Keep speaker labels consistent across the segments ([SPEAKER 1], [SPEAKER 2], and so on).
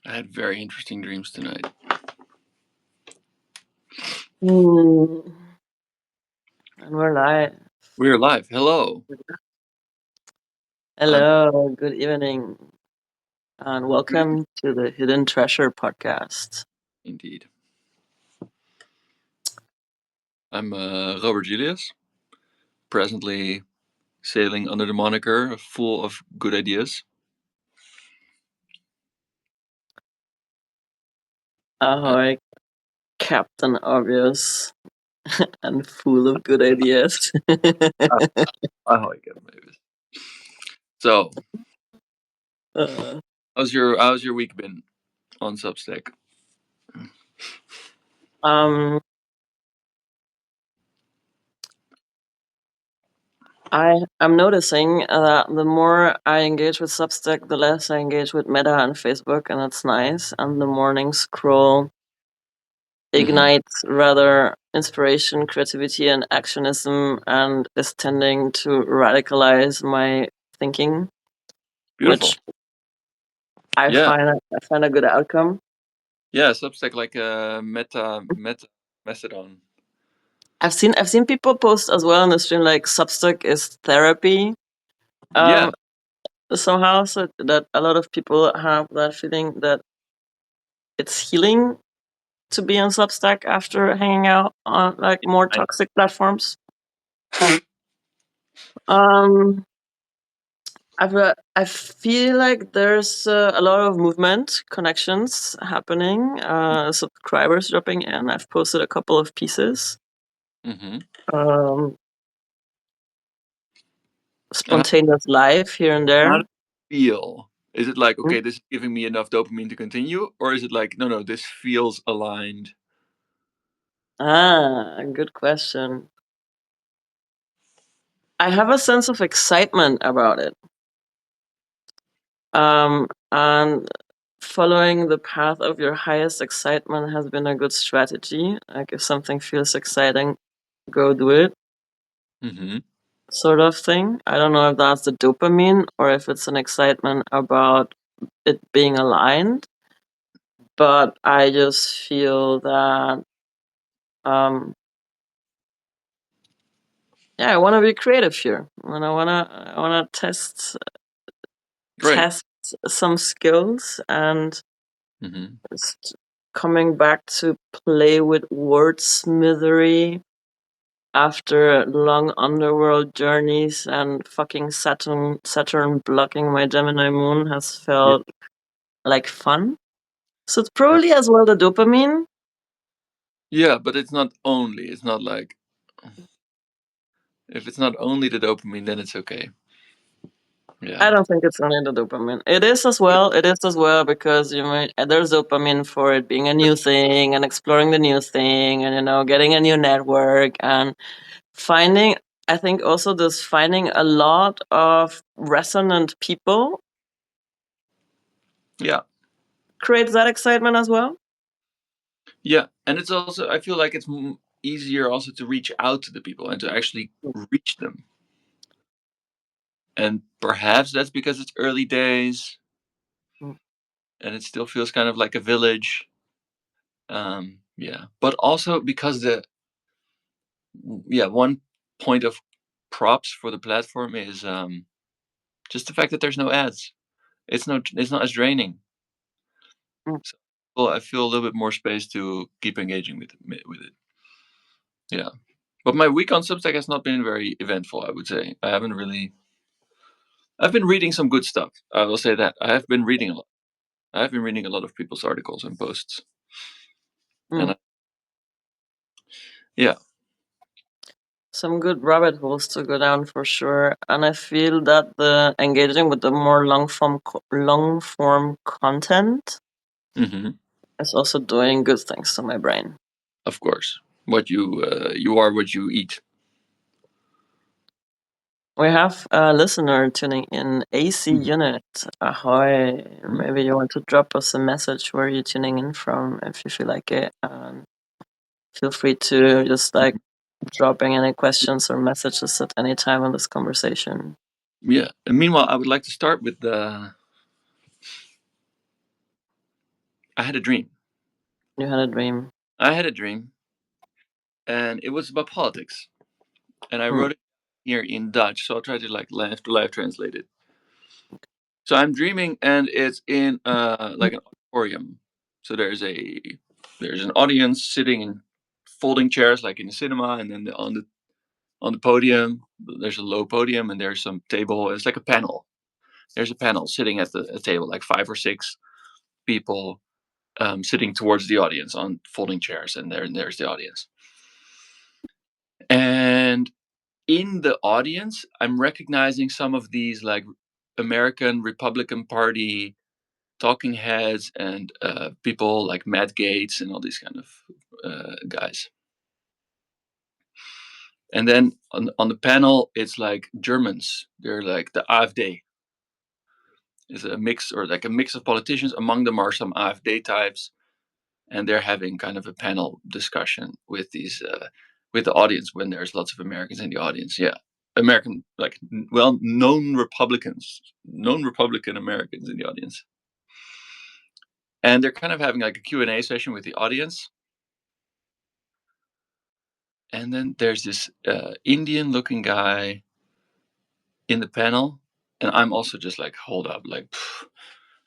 [SPEAKER 1] I had very interesting dreams tonight.
[SPEAKER 2] And we're live.
[SPEAKER 1] We're live. Hello.
[SPEAKER 2] Hello, good evening, and welcome to the Hidden Treasure podcast.
[SPEAKER 1] Indeed. I'm Robert Julius, presently sailing under the moniker Full of Good Ideas.
[SPEAKER 2] Ahoy, Captain Obvious, and full of good ideas.
[SPEAKER 1] I like it, maybe. So,
[SPEAKER 2] Uh,
[SPEAKER 1] how's your week been on Substack?
[SPEAKER 2] um, I'm noticing that the more I engage with Substack, the less I engage with Meta and Facebook, and it's nice. And the morning scroll ignites rather inspiration, creativity, and actionism, and is tending to radicalize my thinking,
[SPEAKER 1] Beautiful.
[SPEAKER 2] which I
[SPEAKER 1] Yeah.
[SPEAKER 2] find a good outcome.
[SPEAKER 1] Yeah, Substack like a Mastodon.
[SPEAKER 2] I've seen people post as well on the stream like Substack is therapy.
[SPEAKER 1] Yeah.
[SPEAKER 2] Somehow, so that a lot of people have that feeling that it's healing to be on Substack after hanging out on like more
[SPEAKER 1] I,
[SPEAKER 2] toxic platforms. Um, I feel like there's a lot of movement, connections happening, subscribers dropping in. I've posted a couple of pieces.
[SPEAKER 1] mm-hmm.
[SPEAKER 2] Um,
[SPEAKER 1] And
[SPEAKER 2] spontaneous life here and
[SPEAKER 1] how
[SPEAKER 2] there.
[SPEAKER 1] does it feel? Is it like,
[SPEAKER 2] Mm.
[SPEAKER 1] okay, this is giving me enough dopamine to continue? Or is it like, no, this feels aligned?
[SPEAKER 2] Good question. I have a sense of excitement about it. And following the path of your highest excitement has been a good strategy. Like if something feels exciting, go do it,
[SPEAKER 1] Mm-hmm.
[SPEAKER 2] sort of thing. I don't know if that's the dopamine or if it's an excitement about it being aligned, but I just feel that yeah, I want to be creative here, and I wanna
[SPEAKER 1] Great.
[SPEAKER 2] test some skills and
[SPEAKER 1] Mm-hmm.
[SPEAKER 2] just coming back to play with wordsmithery after long underworld journeys and fucking Saturn blocking my Gemini moon has
[SPEAKER 1] Yeah.
[SPEAKER 2] felt like fun. So it's probably as well the dopamine.
[SPEAKER 1] Yeah, but it's not only. It's not like if it's not only the dopamine, then it's okay. Yeah.
[SPEAKER 2] I don't think it's only the dopamine. It is as well. It is as well because you might there's dopamine for it being a new thing and exploring the new thing and getting a new network and finding. I think also this finding a lot of resonant people
[SPEAKER 1] Yeah.
[SPEAKER 2] creates that excitement as well.
[SPEAKER 1] Yeah. And it's also, I feel like it's easier also to reach out to the people and to actually reach them. And perhaps that's because it's early days
[SPEAKER 2] Mm.
[SPEAKER 1] and it still feels kind of like a village. Yeah. But also because one point of props for the platform is just the fact that there's no ads. It's not as draining.
[SPEAKER 2] Mm.
[SPEAKER 1] So, well, I feel a little bit more space to keep engaging with it. Yeah. But my week on Substack has not been very eventful, I would say. I've been reading some good stuff. I will say that. I have been reading a lot. I have been reading a lot of people's articles and posts.
[SPEAKER 2] Mm.
[SPEAKER 1] And yeah.
[SPEAKER 2] Some good rabbit holes to go down for sure, and I feel that the engaging with the more long form content
[SPEAKER 1] Hmm.
[SPEAKER 2] is also doing good things to my brain.
[SPEAKER 1] Of course. What you are what you eat.
[SPEAKER 2] We have a listener tuning in, AC
[SPEAKER 1] Mhm.
[SPEAKER 2] Unit. Ahoy! Maybe you want to drop us a message where you're tuning in from if you feel like it. And feel free to just like dropping any questions or messages at any time in this conversation.
[SPEAKER 1] Yeah. And meanwhile, I would like to start with the I had a dream.
[SPEAKER 2] You had a dream.
[SPEAKER 1] I had a dream, and it was about politics. And I
[SPEAKER 2] Hmm.
[SPEAKER 1] wrote it here in Dutch, so I'll try to like live to live translate it. So I'm dreaming, and it's in like an auditorium. So there's an audience sitting in folding chairs, like in a cinema, and then on the podium there's a low podium, and there's some table. It's like a panel. There's a panel sitting at a table, like 5 or 6 people sitting towards the audience on folding chairs, and there's the audience. And in the audience, I'm recognizing some of these like American Republican Party talking heads and people like Matt Gaetz and all these kind of guys. And then on the panel, it's like Germans. They're like the AfD. Is a mix or like a mix of politicians. Among them are some AfD types, and they're having kind of a panel discussion with these with the audience when there's lots of Americans in the audience. Yeah, American like well known Republican Americans in the audience, and they're kind of having like a Q&A session with the audience. And then there's this Indian looking guy in the panel, and I'm also just like hold up, like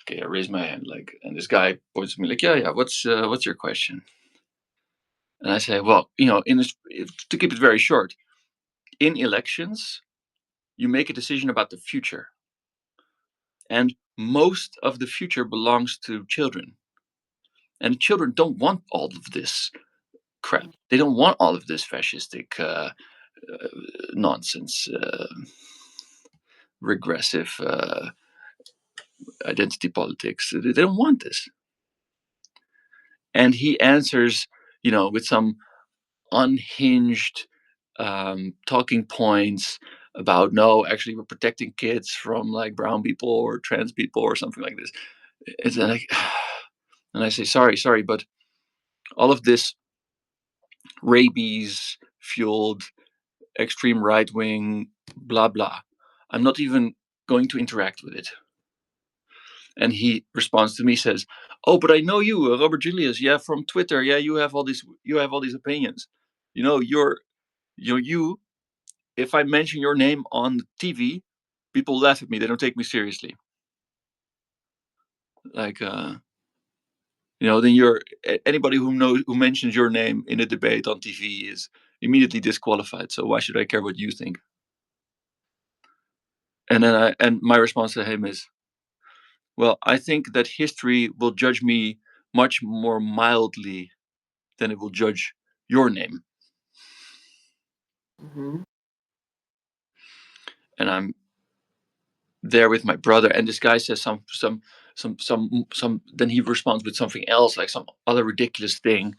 [SPEAKER 1] okay, I raise my hand, like, and this guy points to me like, yeah, what's your question? And I say, well, in this, to keep it very short, in elections, you make a decision about the future, and most of the future belongs to children, and children don't want all of this crap. They don't want all of this fascistic nonsense, regressive identity politics. They don't want this. And he answers, with some unhinged talking points about no, actually, we're protecting kids from like brown people or trans people or something like this. It's like, and I say, sorry, but all of this rabies fueled extreme right wing blah blah, I'm not even going to interact with it. And he responds to me, says, "Oh, but I know you, Robert Julius. Yeah, from Twitter. Yeah, you have all these opinions. You. If I mention your name on TV, people laugh at me. They don't take me seriously. Like, then anybody who mentions your name in a debate on TV is immediately disqualified. So why should I care what you think?" And my response to him is, well, I think that history will judge me much more mildly than it will judge your name.
[SPEAKER 2] Hmm.
[SPEAKER 1] And I'm there with my brother, and this guy says some. Then he responds with something else, like some other ridiculous thing.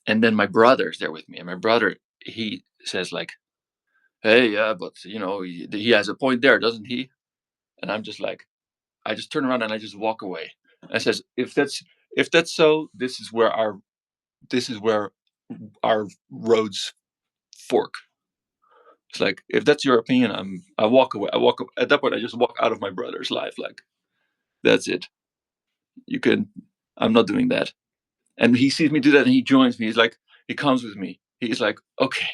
[SPEAKER 1] And then my brother's there with me, and my brother, he says like, "Hey, yeah, but he has a point there, doesn't he?" And I'm just like, I just turn around and I just walk away. I says, if that's so, this is where our roads fork. It's like, if that's your opinion, I walk away. At that point. I just walk out of my brother's life. Like, that's it. You can. I'm not doing that. And he sees me do that, and he joins me. He comes with me. He's like, okay,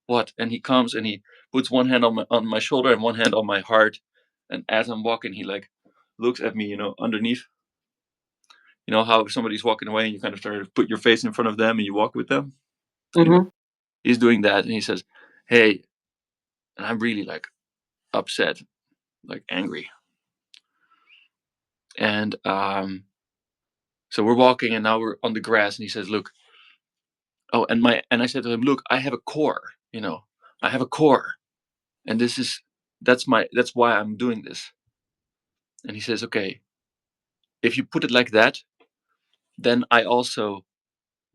[SPEAKER 1] what? And he comes and he puts one hand on my shoulder and one hand on my heart. And as I'm walking, he like looks at me, underneath. You know how if somebody's walking away and you kind of start to put your face in front of them and you walk with them.
[SPEAKER 2] Hmm.
[SPEAKER 1] He's doing that, and he says, "Hey," and I'm really like upset, like angry. And so we're walking, and now we're on the grass, and he says, "Look." Oh, and I said to him, "Look, I have a core. I have a core, and that's why I'm doing this." And he says, "Okay, if you put it like that, then I also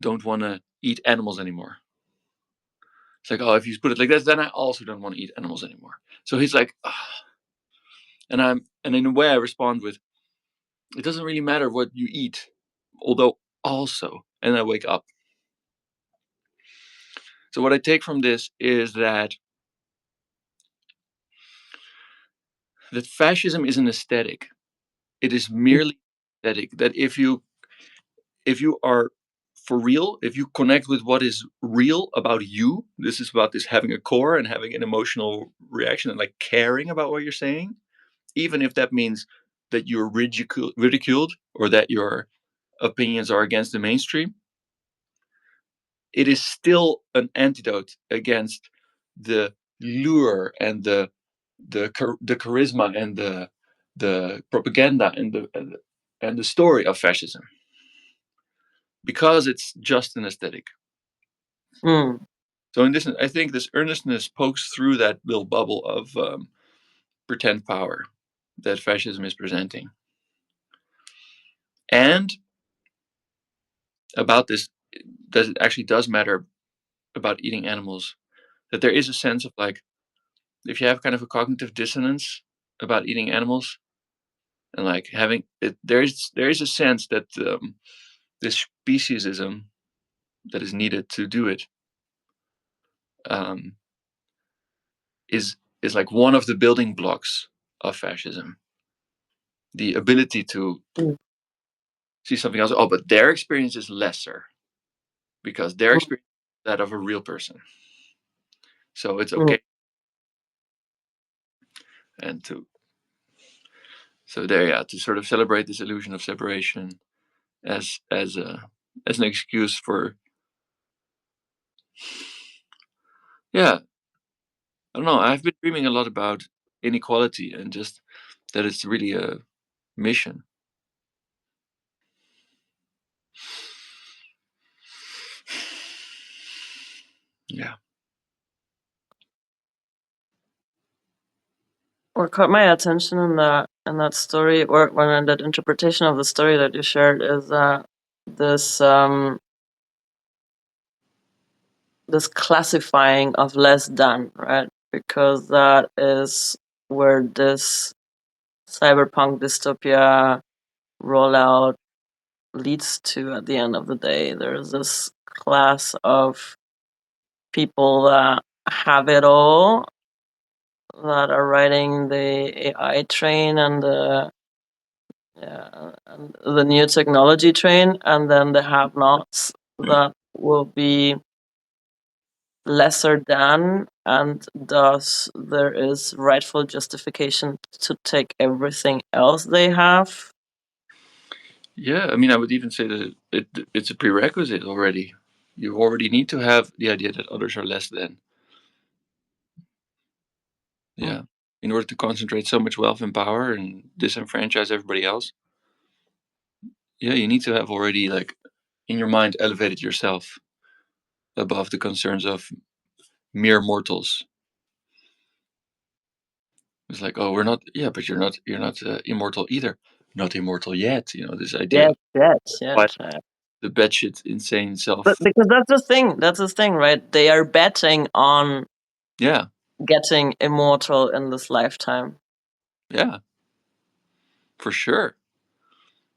[SPEAKER 1] don't want to eat animals anymore." It's like, oh, if you put it like that, then I also don't want to eat animals anymore. So he's like, ah. And in a way I respond with, it doesn't really matter what you eat, although also, and I wake up. So what I take from this is that fascism is an aesthetic. It is merely aesthetic. That if you if you are for real, if you connect with what is real about you, this is about this having a core and having an emotional reaction and like caring about what you're saying, even if that means that you're ridiculed or that your opinions are against the mainstream, it is still an antidote against the lure and the charisma and the propaganda and the story of fascism, because it's just an aesthetic.
[SPEAKER 2] Mm.
[SPEAKER 1] So in this, I think this earnestness pokes through that little bubble of pretend power that fascism is presenting. And about this, that it actually does matter about eating animals, that there is a sense of like, if you have kind of a cognitive dissonance about eating animals and like having it, there is a sense that this speciesism that is needed to do it um, is like one of the building blocks of fascism. The ability to
[SPEAKER 2] Mm.
[SPEAKER 1] see something else. Oh, but their experience is lesser because their
[SPEAKER 2] Mm.
[SPEAKER 1] experience is that of a real person. So it's
[SPEAKER 2] Mm.
[SPEAKER 1] okay. And to sort of celebrate this illusion of separation as an excuse for, yeah, I don't know. I've been dreaming a lot about inequality and just that it's really a mission. Yeah.
[SPEAKER 2] What caught my attention in that story, or when in that interpretation of the story that you shared, is that this this classifying of less than, right? Because that is where this cyberpunk dystopia rollout leads to at the end of the day. There's this class of people that have it all, that are riding the AI train and the new technology train, and then the have-nots that will be lesser than, and thus there is rightful justification to take everything else they have.
[SPEAKER 1] Yeah, I mean, I would even say that it's a prerequisite already. You already need to have the idea that others are less than.
[SPEAKER 2] Mm.
[SPEAKER 1] Yeah. In order to concentrate so much wealth and power and disenfranchise everybody else. Yeah, you need to have already like in your mind elevated yourself above the concerns of mere mortals. It's like, oh, we're not. Yeah, but you're not immortal either. Not immortal yet. This idea
[SPEAKER 2] Yes,
[SPEAKER 1] of
[SPEAKER 2] yes,
[SPEAKER 1] why
[SPEAKER 2] yes.
[SPEAKER 1] the batshit insane
[SPEAKER 2] But
[SPEAKER 1] self.
[SPEAKER 2] because that's the thing. That's the thing, right? They are betting on
[SPEAKER 1] Yeah,
[SPEAKER 2] getting immortal in this lifetime.
[SPEAKER 1] yeah, for sure.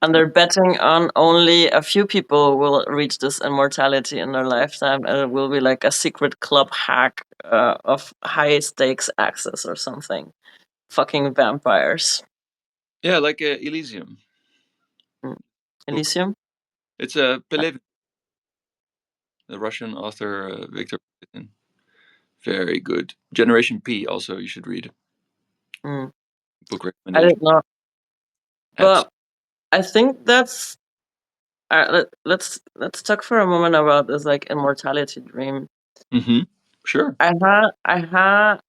[SPEAKER 2] And they're betting on only a few people will reach this immortality in their lifetime, and it will be like a secret club hack of high stakes access or something. Fucking vampires.
[SPEAKER 1] Yeah, like Elysium
[SPEAKER 2] Mm.
[SPEAKER 1] book.
[SPEAKER 2] Elysium?
[SPEAKER 1] It's a Pelevin, the Russian author Viktor Pelevin. Very good. Generation P. Also, you should read.
[SPEAKER 2] Mm.
[SPEAKER 1] Book
[SPEAKER 2] I
[SPEAKER 1] recommendation.
[SPEAKER 2] don't know.
[SPEAKER 1] Abs.
[SPEAKER 2] But I think that's let's talk for a moment about this like immortality dream.
[SPEAKER 1] Mm-hmm. Sure.
[SPEAKER 2] I had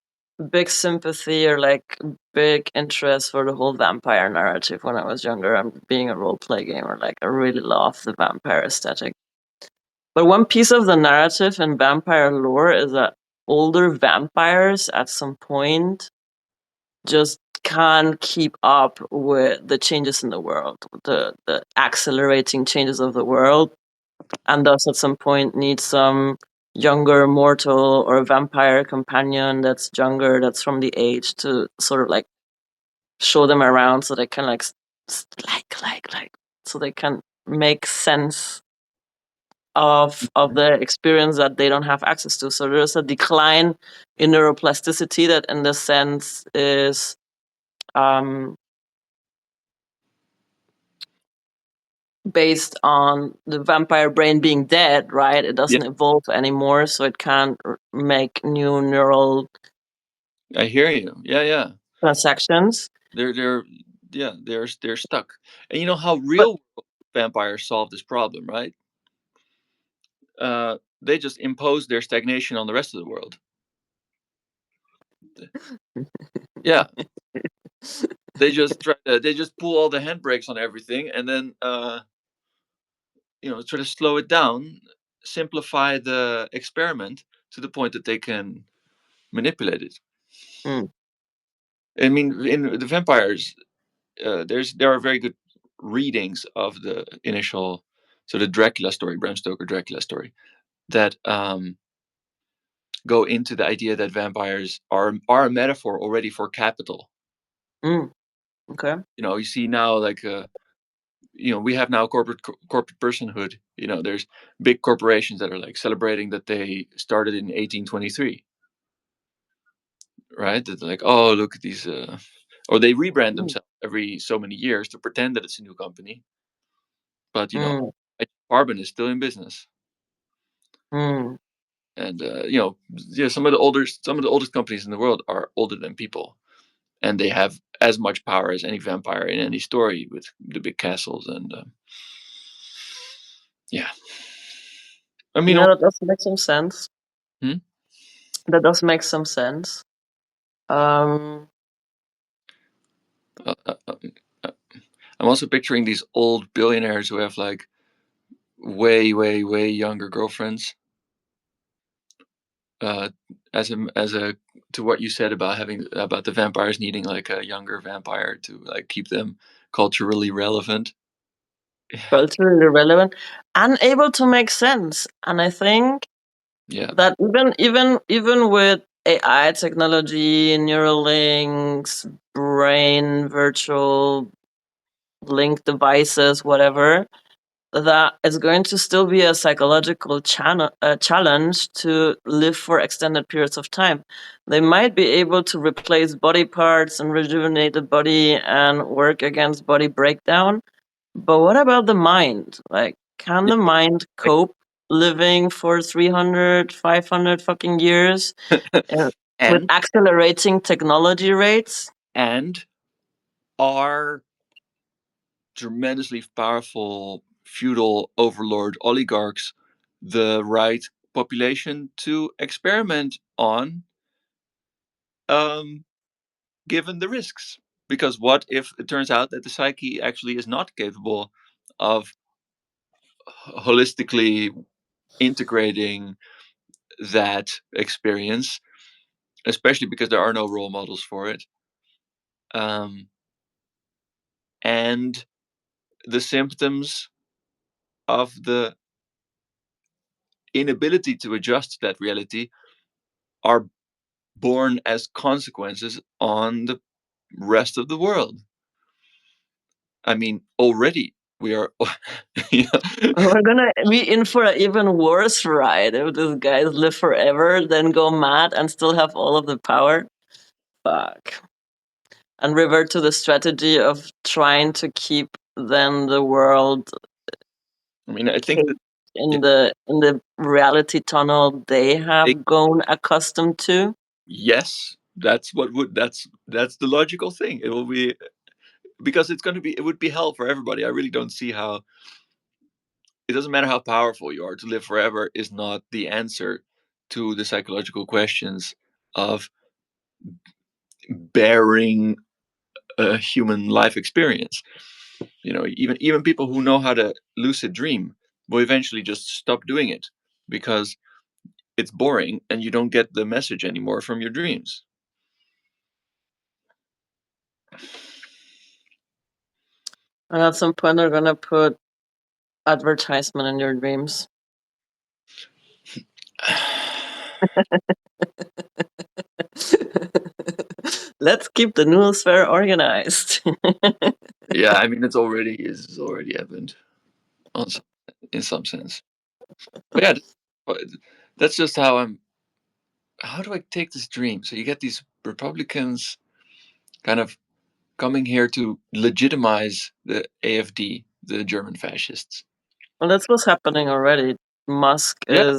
[SPEAKER 2] big sympathy or like big interest for the whole vampire narrative when I was younger. I'm being a role play gamer, like I really love the vampire aesthetic. But one piece of the narrative in vampire lore is that older vampires at some point just can't keep up with the changes in the world, the accelerating changes of the world, and thus at some point need some younger mortal or vampire companion that's younger, that's from the age, to sort of like show them around so they can like so they can make sense of the experience that they don't have access to. So there's a decline in neuroplasticity that in this sense is um based on the vampire brain being dead, right? It doesn't evolve anymore, so it can't make new neural
[SPEAKER 1] I hear you. Yeah.
[SPEAKER 2] transactions.
[SPEAKER 1] They're they're stuck. And you know how
[SPEAKER 2] But
[SPEAKER 1] real world vampires solve this problem, right? They just impose their stagnation on the rest of the world. Yeah, they just pull all the handbrakes on everything, and then try to slow it down, simplify the experiment to the point that they can manipulate it.
[SPEAKER 2] mm,
[SPEAKER 1] I mean, in the vampires, there are very good readings of the initial, so the Dracula story, Bram Stoker Dracula story, that go into the idea that vampires are a metaphor already for capital.
[SPEAKER 2] okay.
[SPEAKER 1] You see now, like, we have now corporate personhood. There's big corporations that are like celebrating that they started in 1823, right? That they're like, oh, look at these, or they rebrand
[SPEAKER 2] Mm,
[SPEAKER 1] themselves every so many years to pretend that it's a new company, but
[SPEAKER 2] mm,
[SPEAKER 1] Carbon is still in business.
[SPEAKER 2] mm.
[SPEAKER 1] And yeah, some of the oldest companies in the world are older than people, and they have as much power as any vampire in any story with the big castles. And yeah, I mean,
[SPEAKER 2] Yeah, that does make some sense.
[SPEAKER 1] hmm?
[SPEAKER 2] That does make some sense. Um,
[SPEAKER 1] uh, uh, uh, uh, I'm also picturing these old billionaires who have like way younger girlfriends. Uh, as a to what you said about the vampires needing like a younger vampire to like keep them culturally relevant.
[SPEAKER 2] culturally relevant, unable to make sense. And I think
[SPEAKER 1] Yeah,
[SPEAKER 2] that even with AI technology, neural links, brain virtual link devices, whatever, that it's going to still be a psychological challenge to live for extended periods of time. They might be able to replace body parts and rejuvenate the body and work against body breakdown. But what about the mind? Like, can the mind cope living for 300, 500 fucking years uh, with
[SPEAKER 1] and
[SPEAKER 2] accelerating technology rates?
[SPEAKER 1] and are tremendously powerful feudal overlord oligarchs the right population to experiment on, um, given the risks? Because what if it turns out that the psyche actually is not capable of holistically integrating that experience, especially because there are no role models for it, um, and the symptoms of the inability to adjust to that reality are born as consequences on the rest of the world. I mean, already we are. you know,
[SPEAKER 2] We're gonna be in for an even worse ride if these guys live forever, then go mad and still have all of the power. Fuck. And revert to the strategy of trying to keep then the world
[SPEAKER 1] I mean, I think
[SPEAKER 2] caged
[SPEAKER 1] that
[SPEAKER 2] in
[SPEAKER 1] yeah,
[SPEAKER 2] the reality tunnel they
[SPEAKER 1] they-
[SPEAKER 2] have grown accustomed to.
[SPEAKER 1] yes, that's the logical thing. It will be because it would be hell for everybody. I really don't see how it doesn't matter how powerful you are, to live forever is not the answer to the psychological questions of bearing a human life experience. Even people who know how to lucid dream will eventually just stop doing it because it's boring and you don't get the message anymore from your dreams.
[SPEAKER 2] And at some point they're gonna put advertisement in your dreams. Let's keep the news fair organized.
[SPEAKER 1] Yeah, I mean it's already happened on some, in some sense. But yeah, but that's just how do I take this dream? So you get these Republicans kind of coming here to legitimize the AFD. the German fascists.
[SPEAKER 2] Well, that's what's happening already. Musk
[SPEAKER 1] Yeah.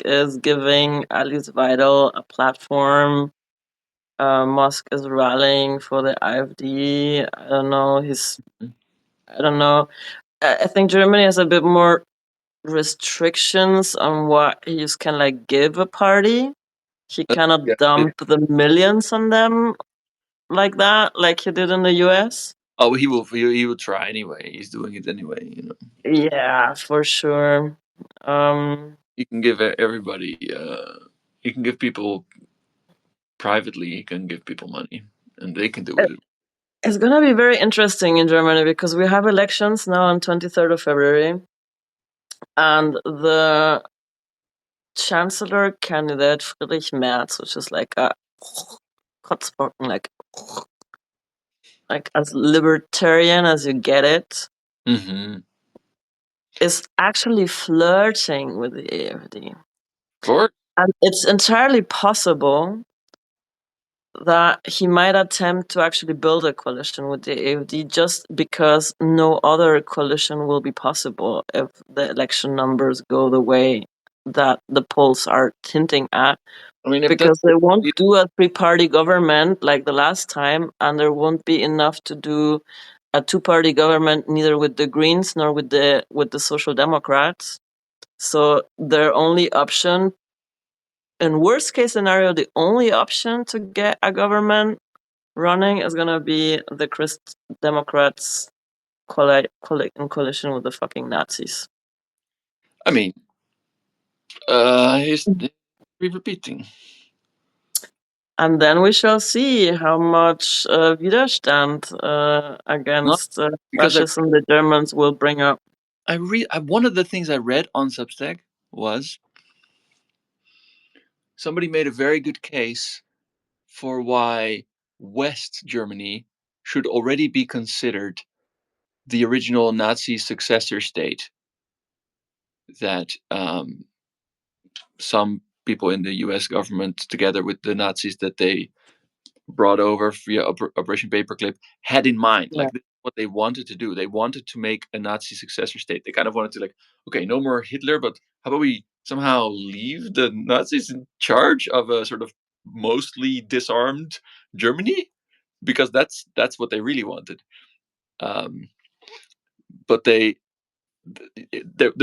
[SPEAKER 2] is giving Alice Weidel a platform. Musk is rallying for the AfD. I don't know. I don't know. I think Germany has a bit more restrictions on what he can like give a party. He cannot
[SPEAKER 1] Yeah.
[SPEAKER 2] dump the millions on them like that, like he did in the US.
[SPEAKER 1] Oh, he will try anyway. He's doing it anyway.
[SPEAKER 2] Yeah, for sure. Um,
[SPEAKER 1] He can give everybody. He can give people privately. He can give people money, and they can do
[SPEAKER 2] it-
[SPEAKER 1] it.
[SPEAKER 2] it's gonna be very interesting in Germany because we have elections now on 23rd of February, and the chancellor candidate Friedrich Merz, which is like a Kotzbrocken, like as libertarian as you get it,
[SPEAKER 1] Mm-hmm.
[SPEAKER 2] is actually flirting with the AfD.
[SPEAKER 1] For
[SPEAKER 2] And it's entirely possible that he might attempt to actually build a coalition with the AfD just because no other coalition will be possible if the election numbers go the way that the polls are hinting at.
[SPEAKER 1] I mean, if that's
[SPEAKER 2] Because they won't do a three-party government like the last time, and there won't be enough to do a two-party government neither with the Greens nor with the Social Democrats. So their only option, in worst case scenario, the only option to get a government running is gonna be the Christ Democrats in coalition with the fucking Nazis.
[SPEAKER 1] I mean, he's repeating.
[SPEAKER 2] And then we shall see how much Widerstand
[SPEAKER 1] Not
[SPEAKER 2] against
[SPEAKER 1] because
[SPEAKER 2] fascism the Germans will bring up.
[SPEAKER 1] one of the things I read on Substack was somebody made a very good case for why West Germany should already be considered the original Nazi successor state that some people in the U.S. government, together with the Nazis that they brought over via Operation Paperclip, had in mind.
[SPEAKER 2] Yeah.
[SPEAKER 1] Like this is what they wanted to do. They wanted to make a Nazi successor state. They kind of wanted to like, okay, no more Hitler, but how about we somehow leave the Nazis in charge of a sort of mostly disarmed Germany? Because that's what they really wanted. Um, but the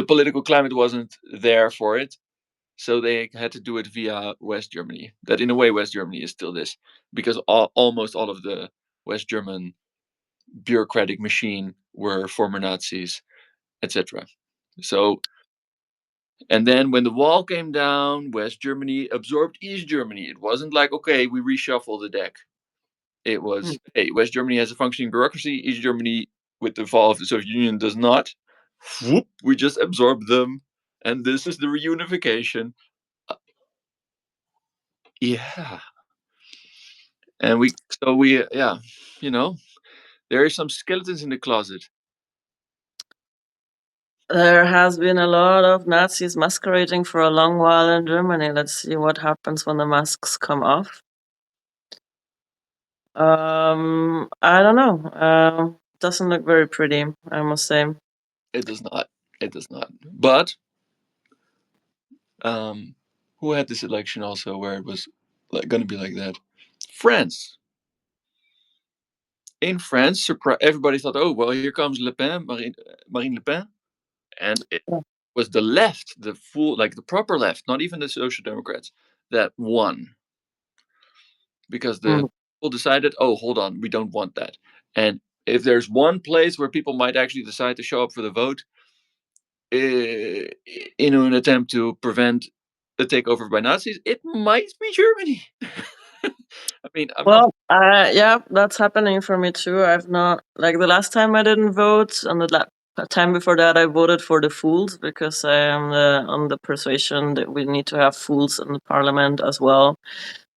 [SPEAKER 1] political climate wasn't there for it, so they had to do it via West Germany. That in a way, West Germany is still this, because almost all of the West German bureaucratic machine were former Nazis, etc. So, and then when the wall came down, West Germany absorbed East Germany. It wasn't like, okay, we reshuffle the deck. It was, hey, West Germany has a functioning bureaucracy. East Germany, with the fall of the Soviet Union, does not. Whoop, we just absorb them, and this is the reunification. Uh, yeah, and yeah, you know, there are some skeletons in the closet.
[SPEAKER 2] There has been a lot of Nazis masquerading for a long while in Germany. Let's see what happens when the masks come off. I don't know. Doesn't look very pretty, I must say.
[SPEAKER 1] It does not. It does not. But who had this election also where it was like going to be like that? France. In France, everybody thought, oh well, here comes Le Pen, Marine Le Pen, and it
[SPEAKER 2] Yeah.
[SPEAKER 1] was the left, the full, like the proper left, not even the Social Democrats, that won, because the
[SPEAKER 2] Mm.
[SPEAKER 1] people decided, oh, hold on, we don't want that. And if there's one place where people might actually decide to show up for the vote, in an attempt to prevent the takeover by Nazis, it might be Germany. I mean, I'm not.
[SPEAKER 2] Well, yeah, that's happening for me too. I've not like the last time I didn't vote, and the time before that I voted for the fools because I am on the persuasion that we need to have fools in the parliament as well,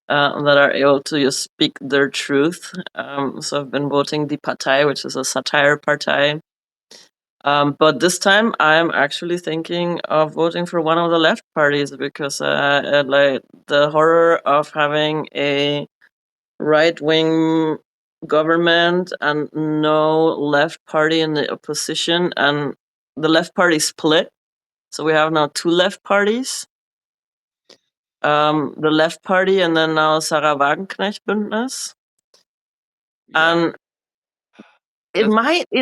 [SPEAKER 2] that are able to just speak their truth. So I've been voting Die Partei, which is a satire party. But this time I'm actually thinking of voting for one of the left parties because like the horror of having a right wing government and no left party in the opposition, and the left party split. So we have now two left parties. The left party and then now Sarah Wagenknecht Bündnis.
[SPEAKER 1] Yeah.
[SPEAKER 2] And it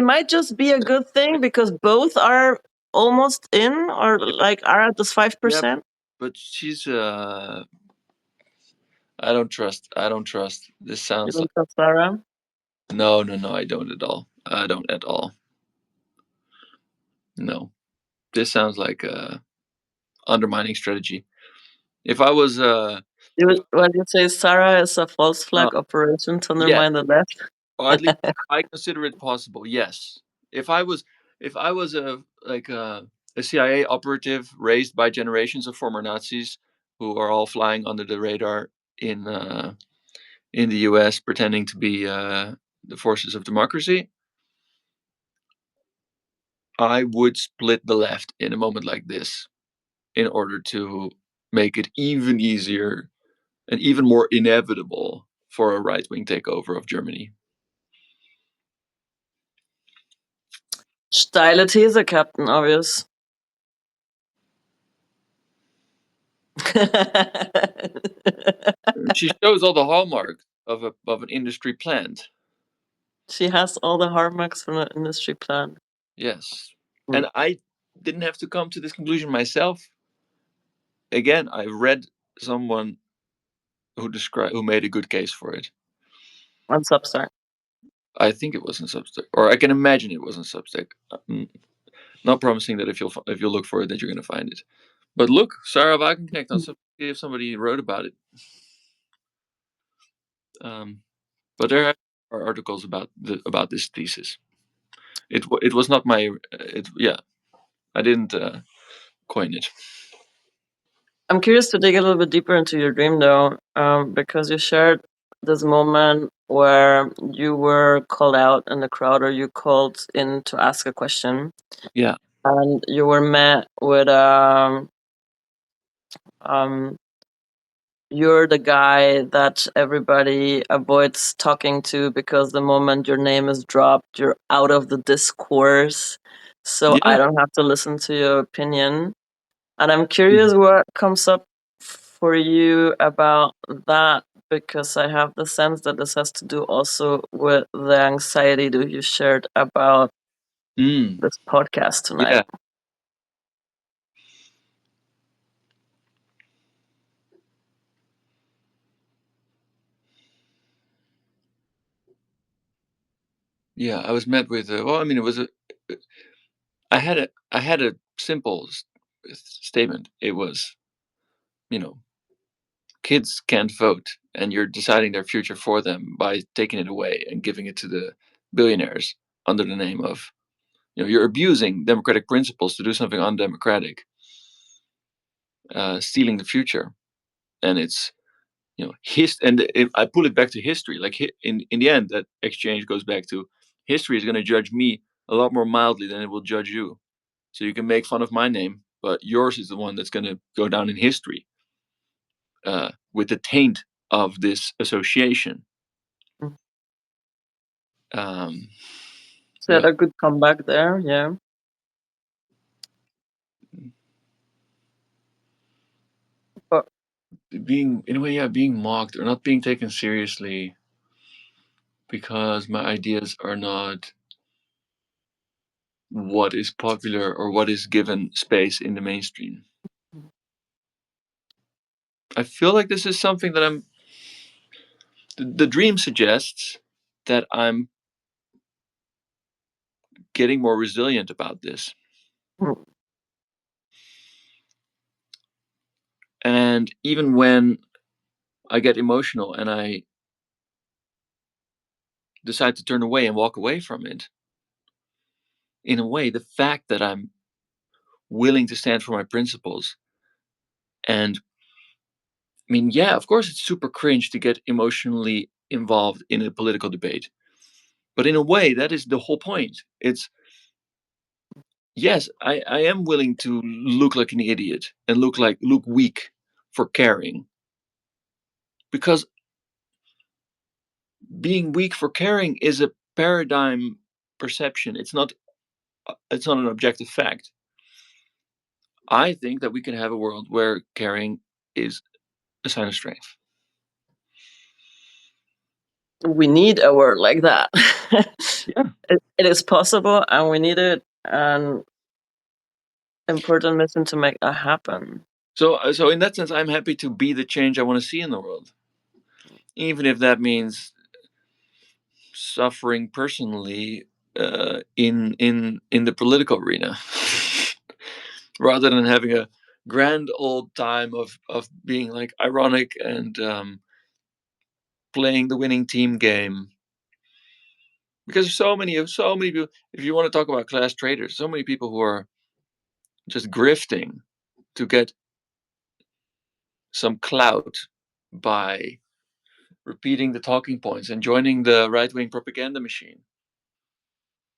[SPEAKER 2] might just be a good thing because both are almost in or like are at this 5%.
[SPEAKER 1] But she's I don't trust. This
[SPEAKER 2] You
[SPEAKER 1] sounds
[SPEAKER 2] don't
[SPEAKER 1] like
[SPEAKER 2] trust Sarah?
[SPEAKER 1] no, I don't at all. I don't at all. No. This sounds like a undermining strategy. If I was
[SPEAKER 2] What you say, Sarah is a false
[SPEAKER 1] no,
[SPEAKER 2] flag operation to
[SPEAKER 1] yeah,
[SPEAKER 2] undermine the left?
[SPEAKER 1] or at least I consider it possible. Yes. If I was a like a CIA operative raised by generations of former Nazis who are all flying under the radar in the US pretending to be the forces of democracy, I would split the left in a moment like this in order to make it even easier and even more inevitable for a right-wing takeover of Germany.
[SPEAKER 2] Steile These, Captain Obvious.
[SPEAKER 1] She shows all the hallmarks of an industry plant.
[SPEAKER 2] She has all the hallmarks from an industry plan.
[SPEAKER 1] Yes. And I didn't have to come to this conclusion myself. Again, I read someone who made a good case for it.
[SPEAKER 2] On Substack.
[SPEAKER 1] I think it was in Substack, or I can imagine it was in Substack. Not promising that if you look for it that you're going to find it. But look, Sarah Wagenknecht on Substack, if somebody wrote about it. But there are articles about this thesis. It was not my I didn't coin it.
[SPEAKER 2] I'm curious to dig a little bit deeper into your dream, though, because you shared this moment where you were called out in the crowd, or you called in to ask a question.
[SPEAKER 1] Yeah.
[SPEAKER 2] And you were met with you're the guy that everybody avoids talking to because the moment your name is dropped, you're out of the discourse. So
[SPEAKER 1] Yeah.
[SPEAKER 2] I don't have to listen to your opinion. And I'm curious what comes up for you about that, because I have the sense that this has to do also with the anxiety that you shared about this podcast tonight.
[SPEAKER 1] Yeah. Yeah, I was met with well, I mean, it was I had a simple statement. It was, kids can't vote, and you're deciding their future for them by taking it away and giving it to the billionaires under the name of, you're abusing democratic principles to do something undemocratic, stealing the future, and it's I pull it back to history. Like in the end, that exchange goes back to history is going to judge me a lot more mildly than it will judge you. So you can make fun of my name, but yours is the one that's going to go down in history with the taint of this association.
[SPEAKER 2] So a good comeback there, yeah. But
[SPEAKER 1] being in a way, being mocked or not being taken seriously because my ideas are not what is popular or what is given space in the mainstream. I feel like this is something that the dream suggests that I'm getting more resilient about this. And even when I get emotional and I decide to turn away and walk away from it, in a way, the fact that I'm willing to stand for my principles and I mean, yeah, of course, it's super cringe to get emotionally involved in a political debate. But in a way, that is the whole point. It's, yes, I am willing to look like an idiot and look weak for caring. Because being weak for caring is a paradigm perception. It's not an objective fact. I think that we can have a world where caring is a sign of strength.
[SPEAKER 2] We need a word like that.
[SPEAKER 1] Yeah.
[SPEAKER 2] It is possible, and we need it, an important mission to make that happen.
[SPEAKER 1] So in that sense, I'm happy to be the change I want to see in the world, even if that means suffering personally in the political arena, rather than having a grand old time of being like ironic and playing the winning team game. Because there's so many people. If you want to talk about class traders, so many people who are just grifting to get some clout by repeating the talking points and joining the right-wing propaganda machine.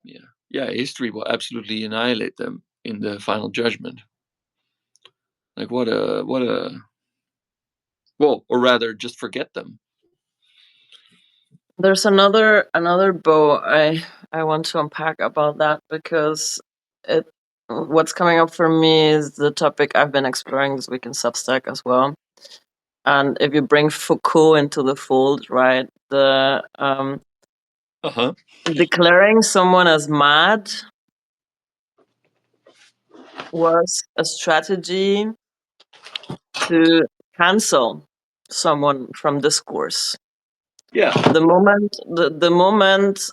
[SPEAKER 1] Yeah, history will absolutely annihilate them in the final judgment. Like what a well, or rather, just forget them.
[SPEAKER 2] There's another bow I want to unpack about that, because what's coming up for me is the topic I've been exploring this week in Substack as well. And if you bring Foucault into the fold, right, the declaring someone as mad was a strategy to cancel someone from discourse.
[SPEAKER 1] Yeah.
[SPEAKER 2] The moment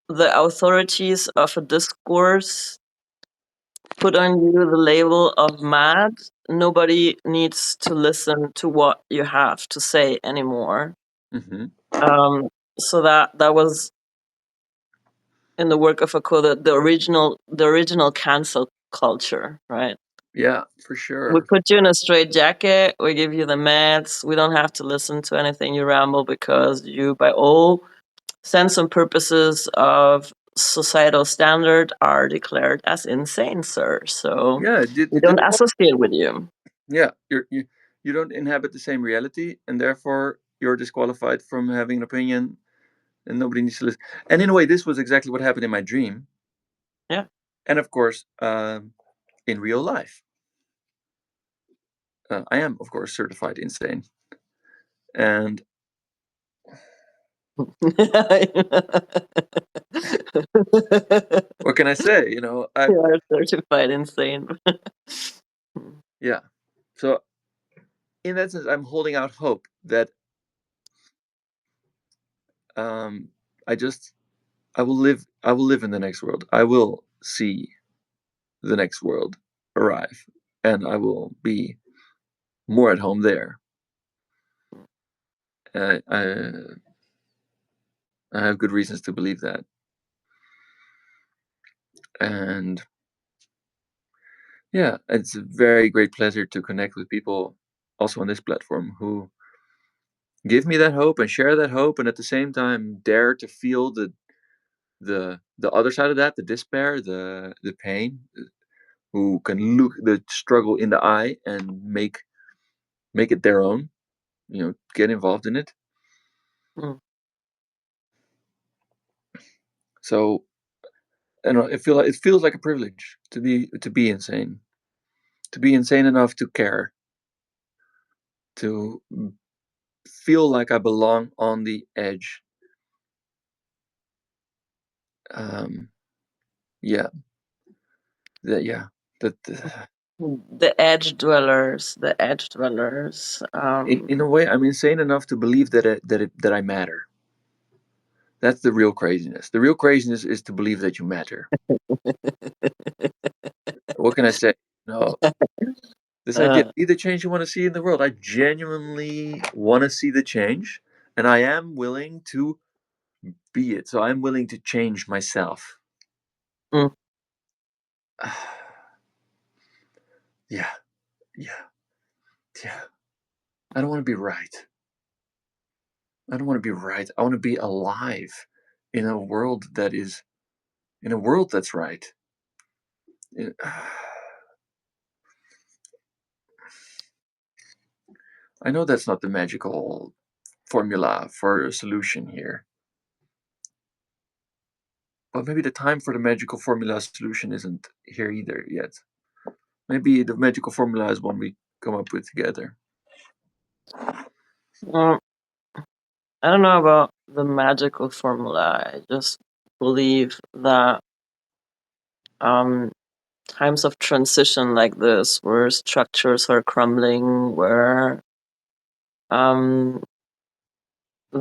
[SPEAKER 2] the authorities of a discourse put on you the label of mad, nobody needs to listen to what you have to say anymore.
[SPEAKER 1] Mm-hmm.
[SPEAKER 2] So that was in the work of Foucault, the original cancel culture, right?
[SPEAKER 1] Yeah, for sure.
[SPEAKER 2] We put you in a straight jacket. We give you the meds. We don't have to listen to anything you ramble, because you, by all sense and purposes of societal standard, are declared as insane, sir. So
[SPEAKER 1] Yeah,
[SPEAKER 2] we don't associate with you.
[SPEAKER 1] Yeah, you don't inhabit the same reality, and therefore you're disqualified from having an opinion, and nobody needs to listen. And in a way, this was exactly what happened in my dream.
[SPEAKER 2] Yeah.
[SPEAKER 1] And of course, in real life, I am, of course, certified insane. And what can I say? You know,
[SPEAKER 2] you are certified insane.
[SPEAKER 1] Yeah. So in that sense, I'm holding out hope that I will live in the next world. I will see the next world arrive, and I will be more at home there. I have good reasons to believe that. And yeah, it's a very great pleasure to connect with people also on this platform who give me that hope and share that hope, and at the same time dare to feel the other side of that, the despair, the pain, who can look the struggle in the eye and make it their own, get involved in it.
[SPEAKER 2] Mm.
[SPEAKER 1] So it feels like a privilege to be insane, to be insane enough to care, to feel like I belong on the edge. Yeah, yeah, that
[SPEAKER 2] The edge dwellers, the edge dwellers.
[SPEAKER 1] in a way, I'm insane enough to believe that I matter. That's the real craziness. The real craziness is to believe that you matter. What can I say? No, this idea, be the change you want to see in the world. I genuinely want to see the change, and I am willing to be it. So I'm willing to change myself.
[SPEAKER 2] Mm.
[SPEAKER 1] Yeah, yeah, yeah. I don't want to be right. I don't want to be right. I want to be alive in a world that's right. I know that's not the magical formula for a solution here. But maybe the time for the magical formula solution isn't here either yet. Maybe the magical formula is one we come up with together.
[SPEAKER 2] Well, I don't know about the magical formula. I just believe that times of transition like this, where structures are crumbling, where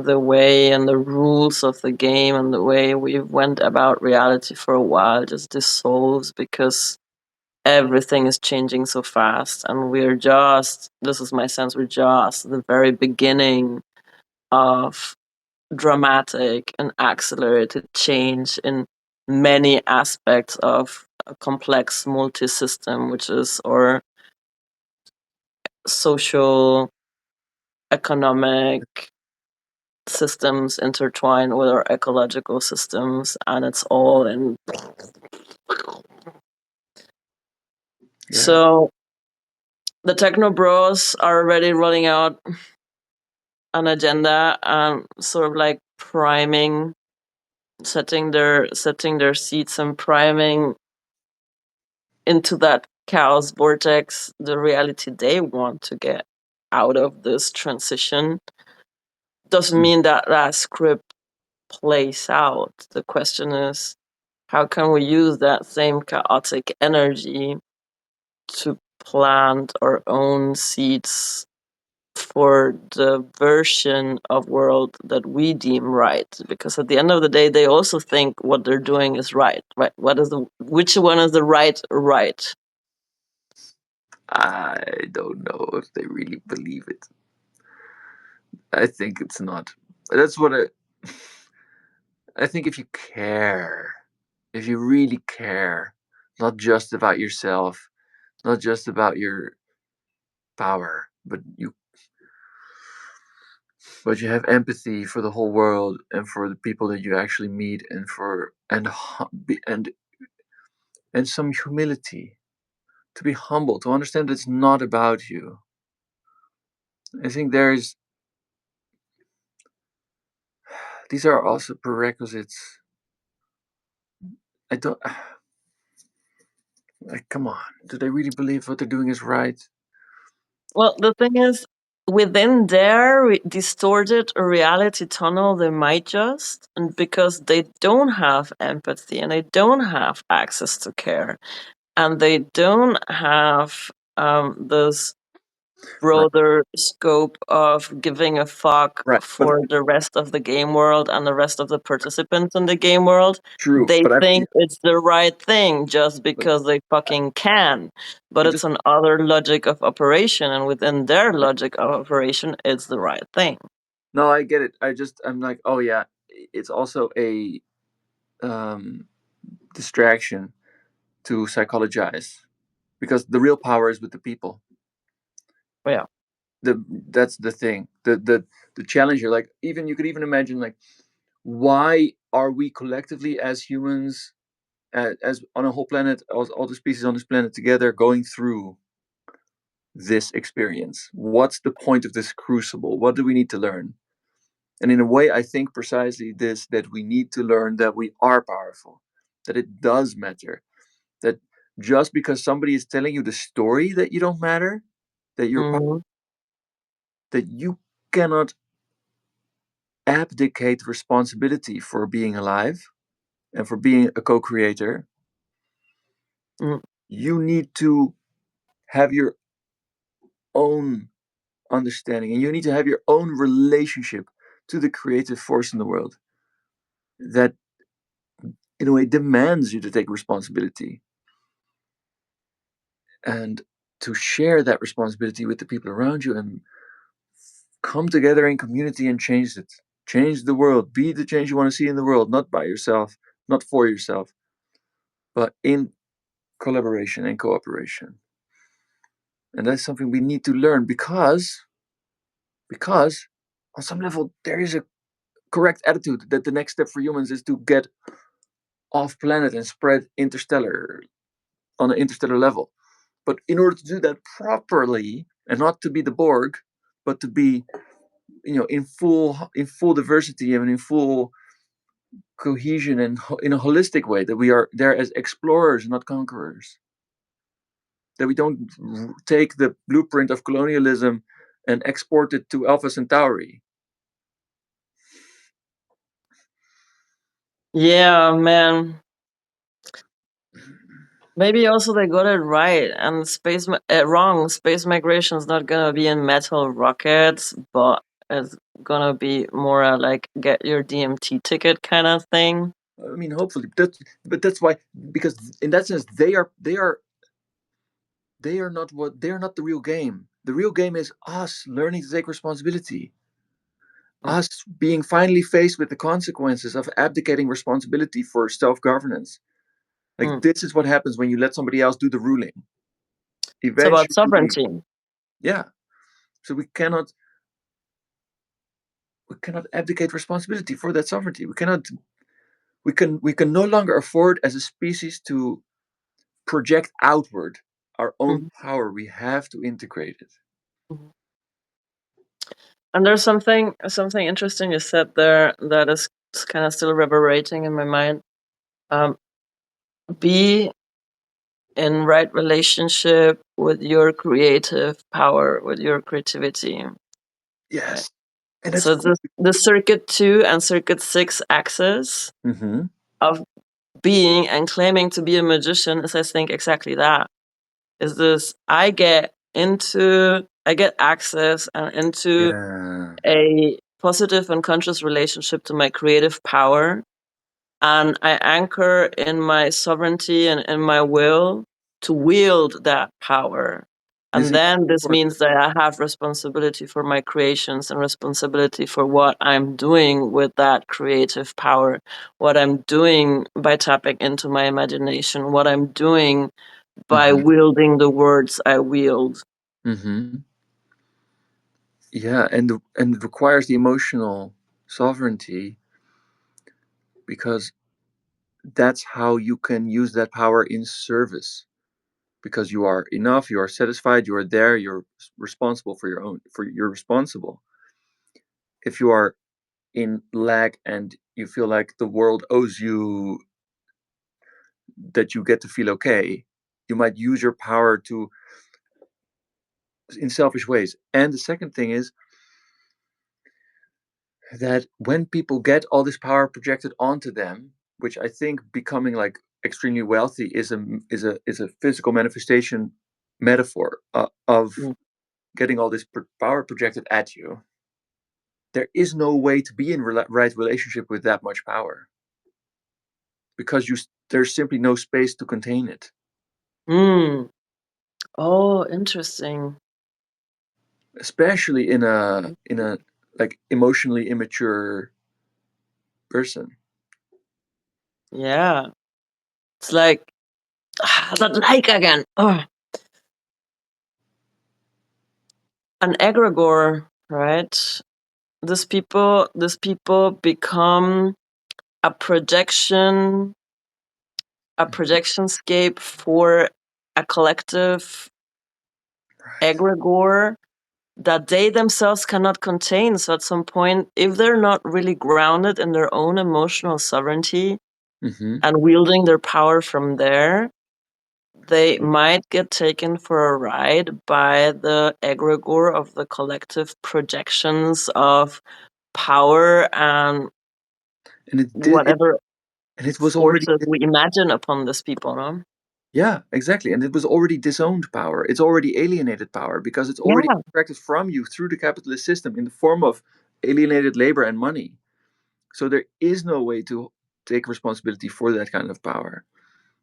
[SPEAKER 2] the way and the rules of the game and the way we went about reality for a while just dissolves because everything is changing so fast, and we're just, this is my sense, we're just the very beginning of dramatic and accelerated change in many aspects of a complex multi-system, which is our social, economic systems intertwined with our ecological systems, and it's all in.
[SPEAKER 1] Yeah.
[SPEAKER 2] So the techno bros are already rolling out an agenda and sort of like priming, setting their seats and priming into that chaos vortex the reality they want to get out of this transition. Doesn't mean that that script plays out. The question is, how can we use that same chaotic energy to plant our own seeds for the version of world that we deem right? Because at the end of the day, they also think what they're doing is right. Right? Which one is the right?
[SPEAKER 1] I don't know if they really believe it. I think it's not. That's what I think. If you care, if you really care, not just about yourself, not just about your power, but you have empathy for the whole world and for the people that you actually meet, and for and some humility, to be humble, to understand that it's not about you. I think these are also prerequisites. I don't like, come on, do they really believe what they're doing is right?
[SPEAKER 2] Well, the thing is, within their distorted reality tunnel, they might just, and because they don't have empathy and they don't have access to care, and they don't have this
[SPEAKER 1] Right,
[SPEAKER 2] broader scope of giving a fuck
[SPEAKER 1] right. But
[SPEAKER 2] for the rest of the game world and the rest of the participants in the game world.
[SPEAKER 1] true.
[SPEAKER 2] They
[SPEAKER 1] But
[SPEAKER 2] think it's the right thing just
[SPEAKER 1] but
[SPEAKER 2] because they fucking can. But
[SPEAKER 1] I
[SPEAKER 2] it's
[SPEAKER 1] just
[SPEAKER 2] an other logic of operation, and within their logic of operation, it's the right thing.
[SPEAKER 1] no, I get it. I'm like, oh yeah, it's also a um, distraction to psychologize, because the real power is with the people.
[SPEAKER 2] But yeah.
[SPEAKER 1] That's the thing. The challenge here, like, even you could even imagine, like, why are we collectively as humans, as on a whole planet, all the species on this planet together, going through this experience? What's the point of this crucible? What do we need to learn? And in a way, I think precisely this, that we need to learn that we are powerful, that it does matter, that just because somebody is telling you the story that you don't matter, that
[SPEAKER 2] Mhm.
[SPEAKER 1] that you cannot abdicate responsibility for being alive and for being a co-creator.
[SPEAKER 2] Mm.
[SPEAKER 1] You need to have your own understanding, and you need to have your own relationship to the creative force in the world that, in a way, demands you to take responsibility and to share that responsibility with the people around you, and come together in community and change it. Change the world. Be the change you want to see in the world, not by yourself, not for yourself, but in collaboration and cooperation. And that's something we need to learn, because on some level there is a correct attitude that the next step for humans is to get off planet and spread interstellar, on an interstellar level. But in order to do that properly, and not to be the Borg, but to be in full diversity and in full cohesion and in a holistic way, that we are there as explorers, not conquerors, that we don't take the blueprint of colonialism and export it to Alpha Centauri.
[SPEAKER 2] Yeah, man. Maybe also they got it right, and wrong. Space migration is not gonna be in metal rockets, but it's gonna be more like get your DMT ticket kind of thing.
[SPEAKER 1] I mean, hopefully, but that's why, because in that sense, they are not the real game. The real game is us learning to take responsibility,
[SPEAKER 2] Mm.
[SPEAKER 1] us being finally faced with the consequences of abdicating responsibility for self-governance. Like,
[SPEAKER 2] Mm.
[SPEAKER 1] this is what happens when you let somebody else do the ruling.
[SPEAKER 2] It's about
[SPEAKER 1] Eventually,
[SPEAKER 2] sovereignty.
[SPEAKER 1] yeah. So we cannot abdicate responsibility for that sovereignty. We can no longer afford as a species to project outward our own
[SPEAKER 2] Mhm.
[SPEAKER 1] power. We have to integrate it.
[SPEAKER 2] Mhm. And there's something interesting you said there that is kind of still reverberating in my mind. Um, be in right relationship with your creative power, with your creativity. Right.
[SPEAKER 1] Yes, and that's
[SPEAKER 2] So
[SPEAKER 1] cool.
[SPEAKER 2] the circuit 2 and circuit 6 axis
[SPEAKER 1] Mm-hmm.
[SPEAKER 2] of being and claiming to be a magician is, I think, exactly that. Is this I get access and into
[SPEAKER 1] Yeah.
[SPEAKER 2] a positive and conscious relationship to my creative power, and I anchor in my sovereignty and in my will to wield that power.
[SPEAKER 1] This
[SPEAKER 2] And
[SPEAKER 1] is
[SPEAKER 2] then this
[SPEAKER 1] important.
[SPEAKER 2] means that I have responsibility for my creations and responsibility for what I'm doing with that creative power, what I'm doing by tapping into my imagination, what I'm doing by
[SPEAKER 1] Mm-hmm.
[SPEAKER 2] wielding the words I wield.
[SPEAKER 1] Mm-hmm. Yeah, and it requires the emotional sovereignty, because that's how you can use that power in service. Because you are enough, you are satisfied, you are there, you're responsible for your own. You're responsible. If you are in lack and you feel like the world owes you that you get to feel okay, you might use your power to in selfish ways. And the second thing is that when people get all this power projected onto them, which I think becoming like extremely wealthy is a physical manifestation metaphor of
[SPEAKER 2] Mm.
[SPEAKER 1] getting all this power projected at you, there is no way to be in right relationship with that much power, because there's simply no space to contain it,
[SPEAKER 2] Mm. Oh, interesting.
[SPEAKER 1] especially in a like emotionally immature person.
[SPEAKER 2] Yeah. It's like that like again. Oh. An egregore, right? These people become a projection, a projectionscape for a collective
[SPEAKER 1] Right.
[SPEAKER 2] egregore that they themselves cannot contain. So at some point, if they're not really grounded in their own emotional sovereignty
[SPEAKER 1] Mm-hmm.
[SPEAKER 2] and wielding their power from there, they might get taken for a ride by the egregore of the collective projections of power and
[SPEAKER 1] And it did it,
[SPEAKER 2] whatever
[SPEAKER 1] and it was already.
[SPEAKER 2] forces we imagine upon these people, no?
[SPEAKER 1] Yeah, exactly. And it was already disowned power. It's already alienated power, because it's already
[SPEAKER 2] Yeah,
[SPEAKER 1] extracted from you through the capitalist system in the form of alienated labor and money. So there is no way to take responsibility for that kind of power.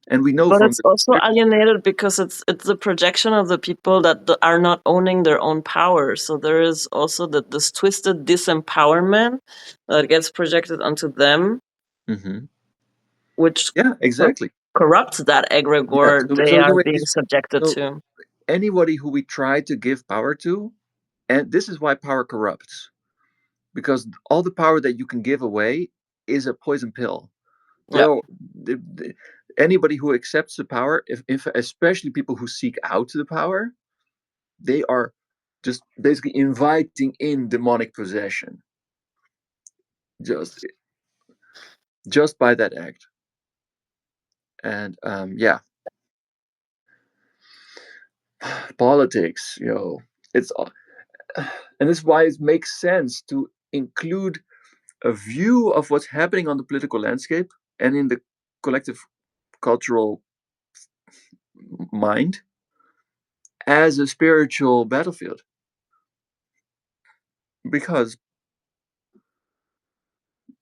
[SPEAKER 1] And we know
[SPEAKER 2] but
[SPEAKER 1] from
[SPEAKER 2] it's also alienated because it's the projection of the people that are not owning their own power. So there is also this twisted disempowerment that gets projected onto them,
[SPEAKER 1] Mhm.
[SPEAKER 2] which
[SPEAKER 1] Yeah,
[SPEAKER 2] cor-
[SPEAKER 1] exactly.
[SPEAKER 2] corrupts that
[SPEAKER 1] Yeah.
[SPEAKER 2] egregore
[SPEAKER 1] So
[SPEAKER 2] they
[SPEAKER 1] so
[SPEAKER 2] are
[SPEAKER 1] the way
[SPEAKER 2] being
[SPEAKER 1] is
[SPEAKER 2] subjected
[SPEAKER 1] so
[SPEAKER 2] to.
[SPEAKER 1] anybody who we try to give power to, and this is why power corrupts, because all the power that you can give away is a poison pill.
[SPEAKER 2] Yeah.
[SPEAKER 1] They'll anybody who accepts the power, if especially people who seek out the power, they are just basically inviting in demonic possession, just by that act. And yeah, politics, it's and this is why it makes sense to include a view of what's happening on the political landscape and in the collective cultural mind as a spiritual battlefield, because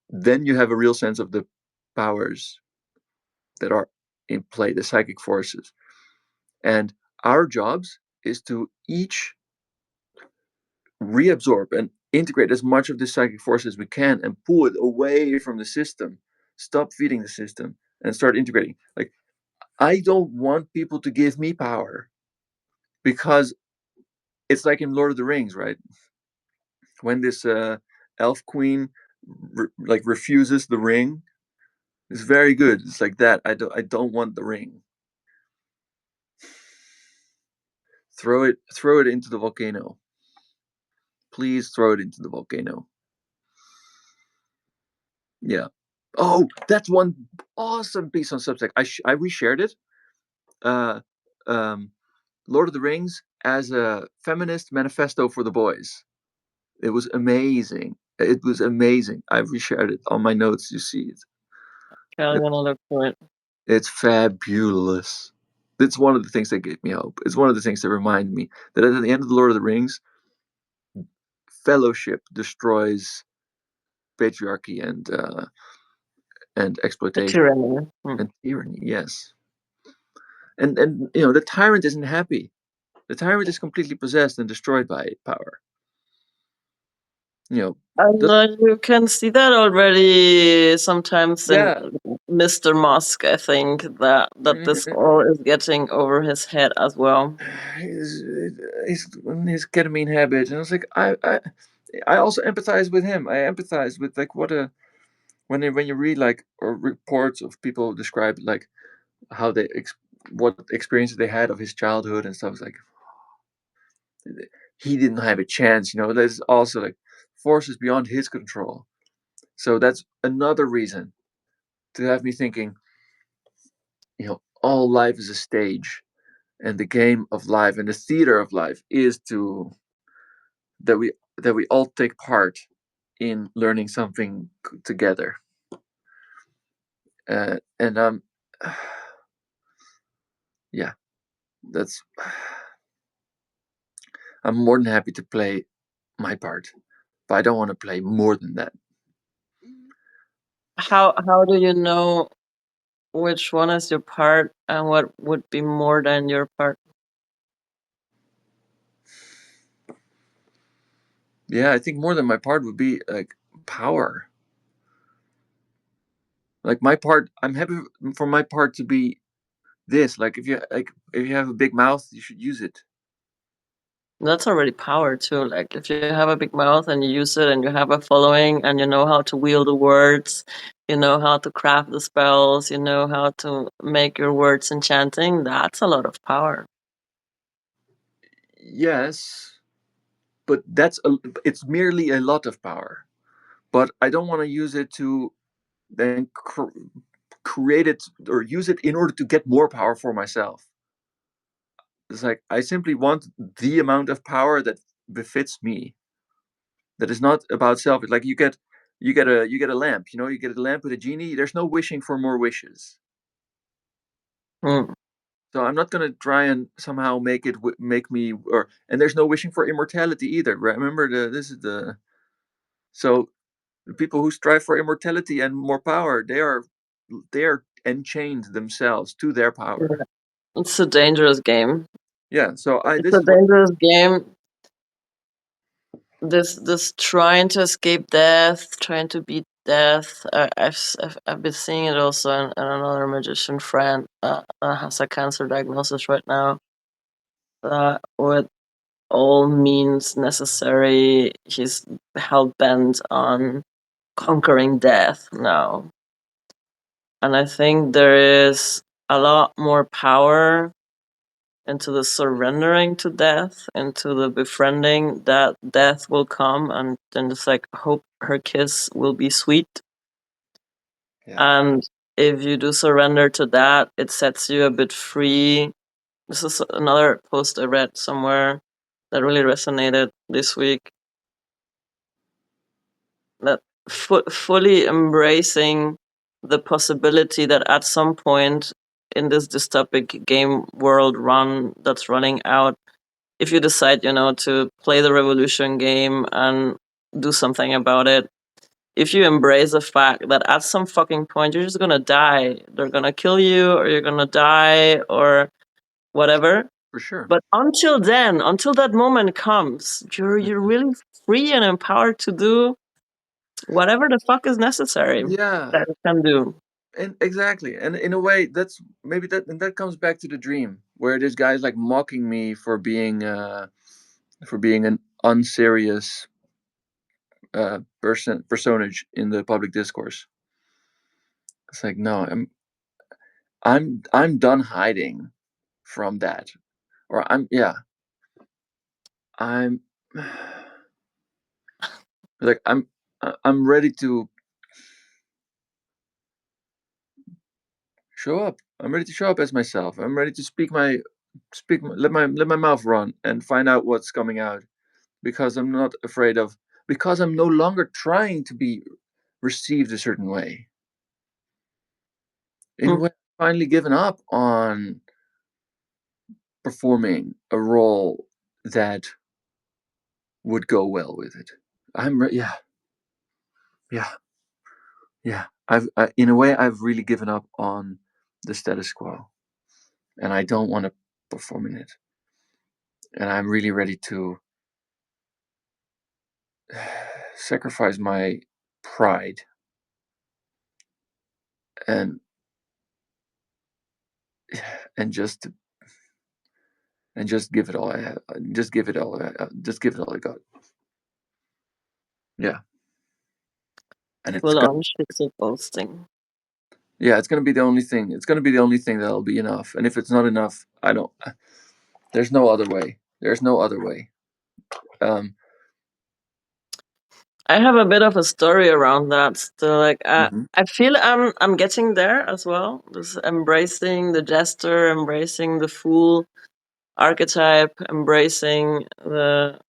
[SPEAKER 1] then you have a real sense of the powers that are in play, the psychic forces. And our jobs is to each reabsorb and integrate as much of the psychic force as we can and pull it away from the system, stop feeding the system, and start integrating. Like, I don't want people to give me power, because it's like in Lord of the Rings, right? When this elf queen refuses the ring, it's very good. It's like that. I don't want the ring. Throw it into the volcano. Please throw it into the volcano. Yeah. Oh, that's one awesome piece on Substack. I reshared it. Uh, um, Lord of the Rings as a feminist manifesto for the boys. It was amazing. It was amazing. I reshared it on my notes. You see it.
[SPEAKER 2] Okay, I'm gonna look for it.
[SPEAKER 1] It's fabulous. It's one of the things that gave me hope. It's one of the things that remind me that at the end of the Lord of the Rings, fellowship destroys patriarchy and
[SPEAKER 2] The
[SPEAKER 1] exploitation
[SPEAKER 2] tyranny.
[SPEAKER 1] and tyranny. Yes, and the tyrant isn't happy. The tyrant is completely possessed and destroyed by power.
[SPEAKER 2] And
[SPEAKER 1] The,
[SPEAKER 2] you can see that already sometimes in
[SPEAKER 1] yeah.
[SPEAKER 2] Mr. Musk. I think that this all is getting over his head as well.
[SPEAKER 1] his, his ketamine habit, and I was like, I also empathize with him. I empathize with like what a when you read like or reports of people describe like how what experiences they had of his childhood and stuff. It's like he didn't have a chance. There's also like forces beyond his control. So that's another reason to have me thinking. All life is a stage, and the game of life and the theater of life is to that we all take part in learning something together. And yeah, that's I'm more than happy to play my part, but I don't want to play more than that.
[SPEAKER 2] How do you know which one is your part and what would be more than your part?
[SPEAKER 1] Yeah, I think more than my part would be like power. Like my part, I'm happy for my part to be this. Like if you have a big mouth, you should use it.
[SPEAKER 2] That's already power too. Like if you have a big mouth and you use it and you have a following and you know how to wield the words, you know how to craft the spells, you know how to make your words enchanting, that's a lot of power.
[SPEAKER 1] Yes, but it's merely a lot of power. But I don't want to use it to then create it or use it in order to get more power for myself. It's like I simply want the amount of power that befits me. That is not about self. It's like you get a lamp. You get a lamp with a genie. There's no wishing for more wishes.
[SPEAKER 2] Mm.
[SPEAKER 1] So I'm not gonna try and somehow make me and there's no wishing for immortality either. Right? Remember this is the so the people who strive for immortality and more power, they are enchained themselves to their power.
[SPEAKER 2] Yeah. It's a dangerous game.
[SPEAKER 1] Yeah. So I
[SPEAKER 2] It's
[SPEAKER 1] this
[SPEAKER 2] a
[SPEAKER 1] is what
[SPEAKER 2] dangerous game. This trying to escape death, trying to beat death. I've been seeing it also in another magician friend that has a cancer diagnosis right now. With all means necessary, he's hell bent on conquering death now. And I think there is a lot more power into the surrendering to death, into the befriending that death will come, and then just like hope her kiss will be sweet.
[SPEAKER 1] Yeah.
[SPEAKER 2] And if you do surrender to that, it sets you a bit free. This is another post I read somewhere that really resonated this week. That fully embracing the possibility that at some point in this dystopic game world run that's running out, if you decide, to play the revolution game and do something about it, if you embrace the fact that at some fucking point you're just gonna die, they're gonna kill you, or you're gonna die, or whatever.
[SPEAKER 1] For sure.
[SPEAKER 2] But until then, until that moment comes, you're really free and empowered to do whatever the fuck is necessary
[SPEAKER 1] Yeah.
[SPEAKER 2] that it can do.
[SPEAKER 1] And exactly. And in a way, that's maybe that comes back to the dream, where this guy's like mocking me for being an unserious personage in the public discourse. It's like, no, I'm done hiding from that. Or I'm like I'm ready to show up. I'm ready to show up as myself. I'm ready to let my mouth run and find out what's coming out, because I'm not afraid of, because I'm no longer trying to be received a certain way. In a way, I've finally given up on performing a role that would go well with it. Yeah, yeah, yeah. In a way, I've really given up on the status quo, and I don't want to perform in it. And I'm really ready to sacrifice my pride and and just give it all I have. Just give it all. Just give it all I got. Yeah, and it's
[SPEAKER 2] Full
[SPEAKER 1] gonna.
[SPEAKER 2] on shit posting.
[SPEAKER 1] Yeah, it's gonna be the only thing. It's gonna be the only thing that'll be enough. And if it's not enough, I don't. There's no other way. There's no other way. Um.
[SPEAKER 2] I have a bit of a story around that. Still, like
[SPEAKER 1] Mhm.
[SPEAKER 2] I feel I'm getting there as well. Just embracing the jester, embracing the fool archetype, embracing that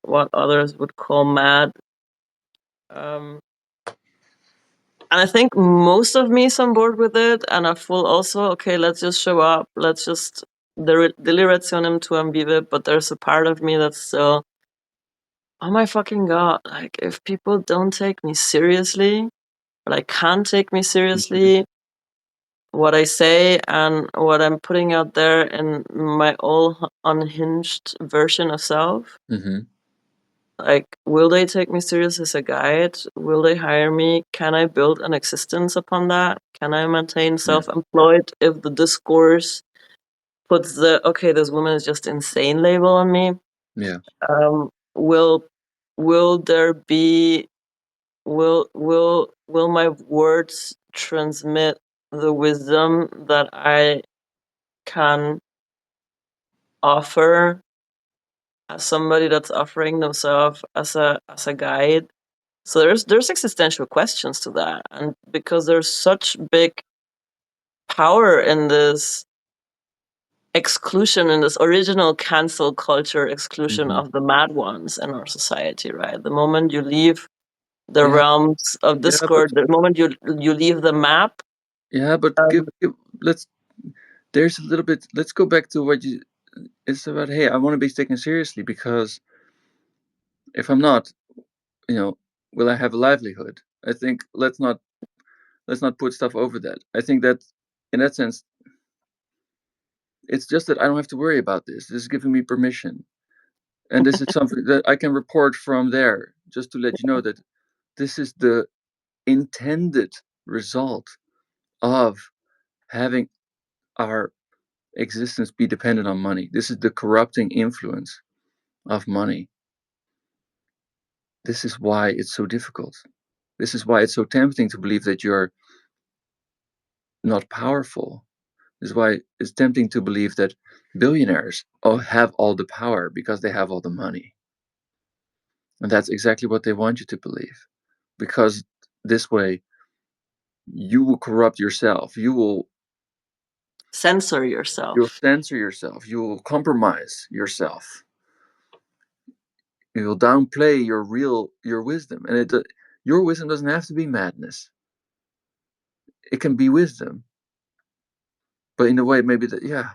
[SPEAKER 2] what others would call mad. And I think most of me is on board with it, and I feel also okay. Let's just show up. Let's just delirationem tuam vive. But there's a part of me that's still, oh my fucking god! Like if people don't take me seriously, but I can't take me seriously, what I say and what I'm putting out there in my all unhinged version of self.
[SPEAKER 1] Mhm.
[SPEAKER 2] Like, will they take me serious as a guide? Will they hire me? Can I build an existence upon that? Can I maintain
[SPEAKER 1] Yeah.
[SPEAKER 2] self-employed if the discourse puts the okay, this woman is just insane label on me?
[SPEAKER 1] Yeah.
[SPEAKER 2] Will there be will my words transmit the wisdom that I can offer as somebody that's offering themselves as a guide? So there's existential questions to that, and because there's such big power in this exclusion, in this original cancel culture exclusion
[SPEAKER 1] Mhm.
[SPEAKER 2] of the mad ones in our society, right? The moment you leave the
[SPEAKER 1] Yeah.
[SPEAKER 2] realms of
[SPEAKER 1] Yeah. But
[SPEAKER 2] Discord, the moment you leave the map,
[SPEAKER 1] yeah. But
[SPEAKER 2] um,
[SPEAKER 1] let's. There's a little bit. Let's go back to what you. It's about. Hey, I want to be taken seriously, because if I'm not, will I have a livelihood? I think let's not put stuff over that. I think that in that sense, it's just that I don't have to worry about this. This is giving me permission. And this is something that I can report from there, just to let you know that this is the intended result of having our existence be dependent on money. This is the corrupting influence of money. This is why it's so difficult. This is why it's so tempting to believe that you're not powerful, This is why it's tempting to believe that billionaires have all the power because they have all the money. And that's exactly what they want you to believe. Because this way, you will corrupt yourself. You'll
[SPEAKER 2] censor yourself.
[SPEAKER 1] censor yourself. You will compromise yourself. You will downplay your wisdom. And your wisdom doesn't have to be madness. It can be wisdom. But in a way, maybe that, yeah.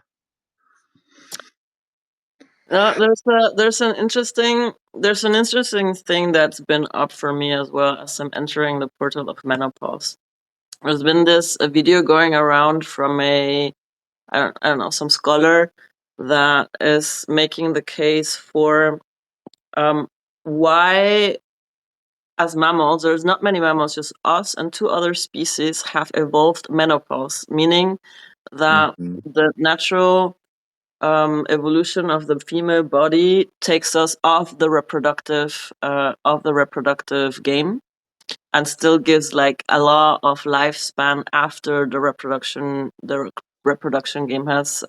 [SPEAKER 2] There's an interesting thing that's been up for me as well as I'm entering the portal of menopause. There's been a video going around from I don't know, some scholar that is making the case for why, as mammals, there's not many mammals, just us and two other species have evolved menopause, meaning that the natural evolution of the female body takes us off the reproductive game, and still gives like a lot of lifespan after the reproduction game has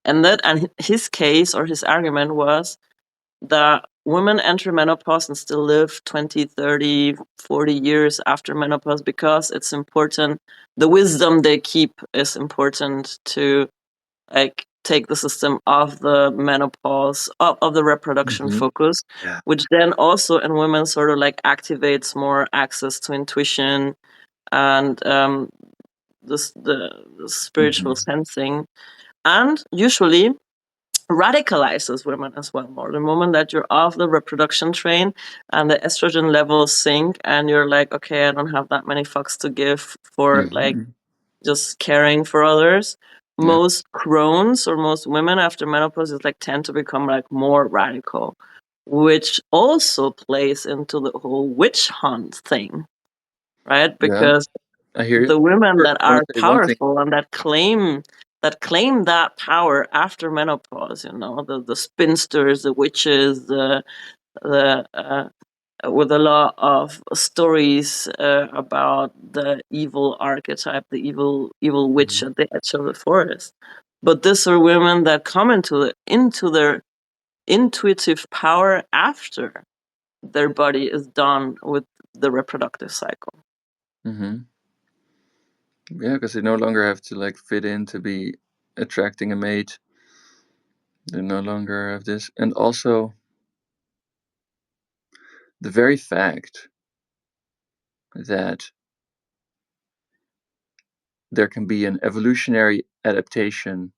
[SPEAKER 2] ended. And his case, or his argument, was that women enter menopause and still live 20, 30, 40 years after menopause because it's important. The wisdom they keep is important to like take the system off the menopause, of the reproduction focus, which then also in women sort of like activates more access to intuition and the spiritual sensing, and usually radicalizes women as well more. The moment that you're off the reproduction train and the estrogen levels sink and you're like, okay, I don't have that many fucks to give for like just caring for others. Most crones or most women after menopause is like tend to become like more radical, which also plays into the whole witch hunt thing, right? Because
[SPEAKER 1] I hear
[SPEAKER 2] the
[SPEAKER 1] you.
[SPEAKER 2] women that
[SPEAKER 1] I want
[SPEAKER 2] are
[SPEAKER 1] to say one thing.
[SPEAKER 2] powerful and that claim that power after menopause, the spinsters, the witches, the with a lot of stories about the evil archetype, the evil witch at the edge of the forest. But these are women that come into their intuitive power after their body is done with the reproductive cycle.
[SPEAKER 1] Yeah, because they no longer have to like fit in to be attracting a mate. They no longer have this. And also, the very fact that there can be an evolutionary adaptation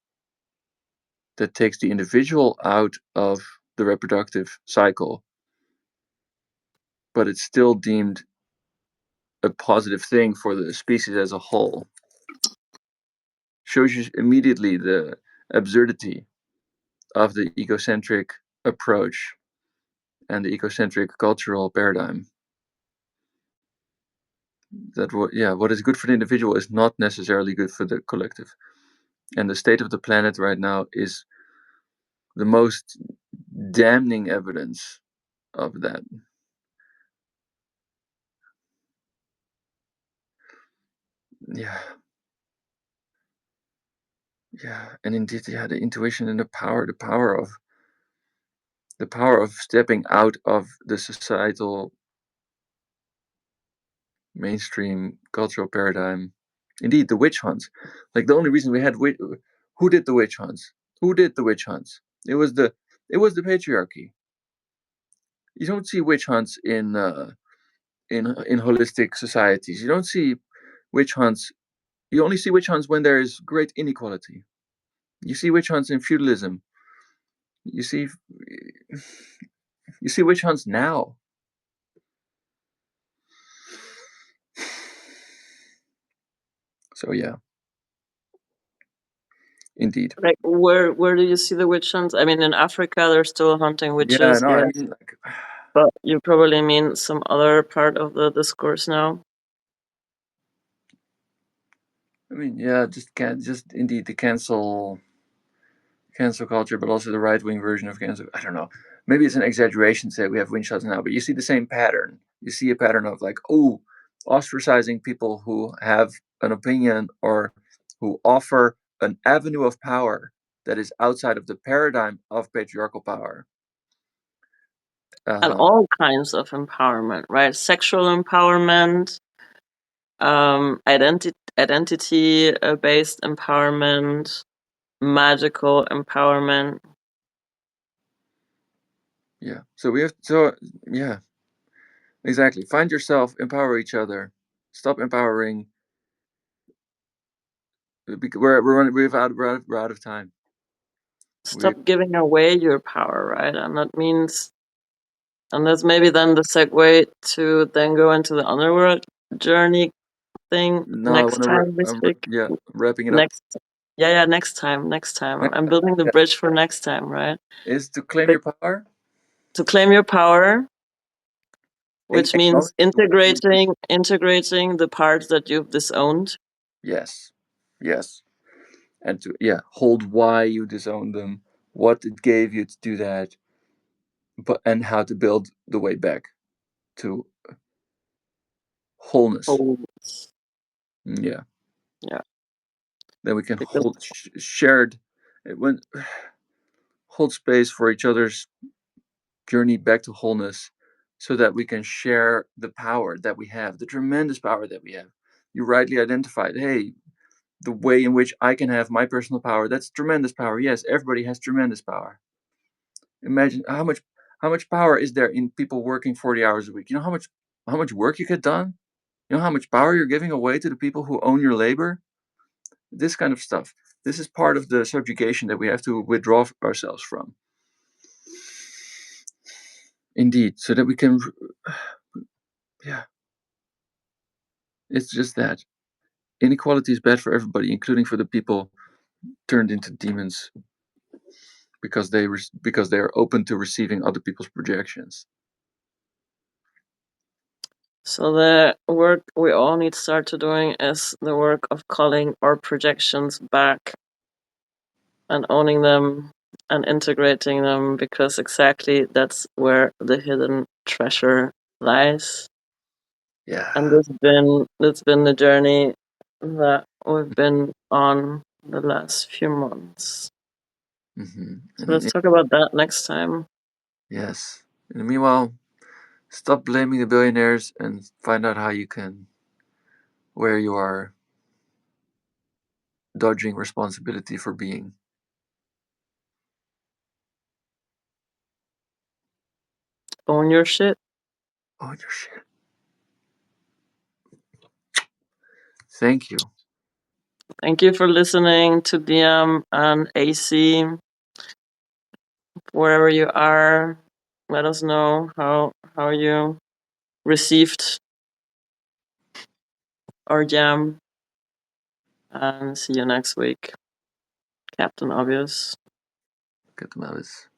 [SPEAKER 1] that takes the individual out of the reproductive cycle, but it's still deemed a positive thing for the species as a whole, shows you immediately the absurdity of the egocentric approach and the egocentric cultural paradigm. That what is good for the individual is not necessarily good for the collective. And the state of the planet right now is the most damning evidence of that. Yeah. Yeah, and indeed, the intuition and the power of stepping out of the societal mainstream cultural paradigm. Indeed, the witch hunts. Like the only reason we had who did the witch hunts? Who did the witch hunts? It was the patriarchy. You don't see witch hunts in holistic societies. You don't see witch hunts. You only see witch hunts when there is great inequality. You see witch hunts in feudalism. You see witch hunts now. So yeah, indeed.
[SPEAKER 2] Like where do you see the witch hunts? I mean, in Africa, they're still hunting
[SPEAKER 1] Yeah,
[SPEAKER 2] witches,
[SPEAKER 1] no, I
[SPEAKER 2] yes.
[SPEAKER 1] mean, like,
[SPEAKER 2] But you probably mean some other part of the discourse now.
[SPEAKER 1] yeah, just indeed the cancel culture, but also the right wing version of cancel. I don't know. Maybe it's an exaggeration to say we have witch hunts now, but you see the same pattern. You see a pattern of like, ostracizing people who have an opinion or who offer an avenue of power that is outside of the paradigm of patriarchal power.
[SPEAKER 2] And all kinds of empowerment, right? Sexual empowerment, identity-based empowerment, magical empowerment.
[SPEAKER 1] Yeah. So yeah, exactly. Find yourself, empower each other. Stop empowering. We're out of time.
[SPEAKER 2] Stop giving away your power, right? And that means, and that's maybe then the segue to then go into the underworld journey thing next time we speak.
[SPEAKER 1] Yeah, wrapping it
[SPEAKER 2] next,
[SPEAKER 1] up.
[SPEAKER 2] Yeah, next time. I'm building the bridge for next time, right?
[SPEAKER 1] Is to claim your power.
[SPEAKER 2] To claim your power, which means integrating the parts that you've disowned.
[SPEAKER 1] Yes, and to hold why you disowned them, what it gave you to do that, and how to build the way back to wholeness. Yeah. Then we can hold shared hold space for each other's journey back to wholeness, so that we can share the power that we have, the tremendous power that we have. You rightly identified, hey, the way in which I can have my personal power, that's tremendous power. Yes, everybody has tremendous power. Imagine how much power is there in people working 40 hours a week. You know how much work you get done? You know how much power you're giving away to the people who own your labor? This kind of stuff. This is part of the subjugation that we have to withdraw ourselves from. Indeed, so that we can, yeah. It's just that inequality is bad for everybody, including for the people turned into demons because they are open to receiving other people's projections.
[SPEAKER 2] So the work we all need to start to doing is the work of calling our projections back and owning them and integrating them, because exactly that's where the hidden treasure lies.
[SPEAKER 1] Yeah.
[SPEAKER 2] And it's been the journey that we've been on the last few months.
[SPEAKER 1] Mm-hmm.
[SPEAKER 2] So let's talk about that next time.
[SPEAKER 1] Yes. In the meanwhile, stop blaming the billionaires and find out how you can, where you are dodging responsibility for being.
[SPEAKER 2] Own your shit.
[SPEAKER 1] Own your shit. Thank you.
[SPEAKER 2] Thank you for listening to DM and AC. Wherever you are, let us know how you received our jam. And see you next week. Captain Obvious.
[SPEAKER 1] Captain Obvious.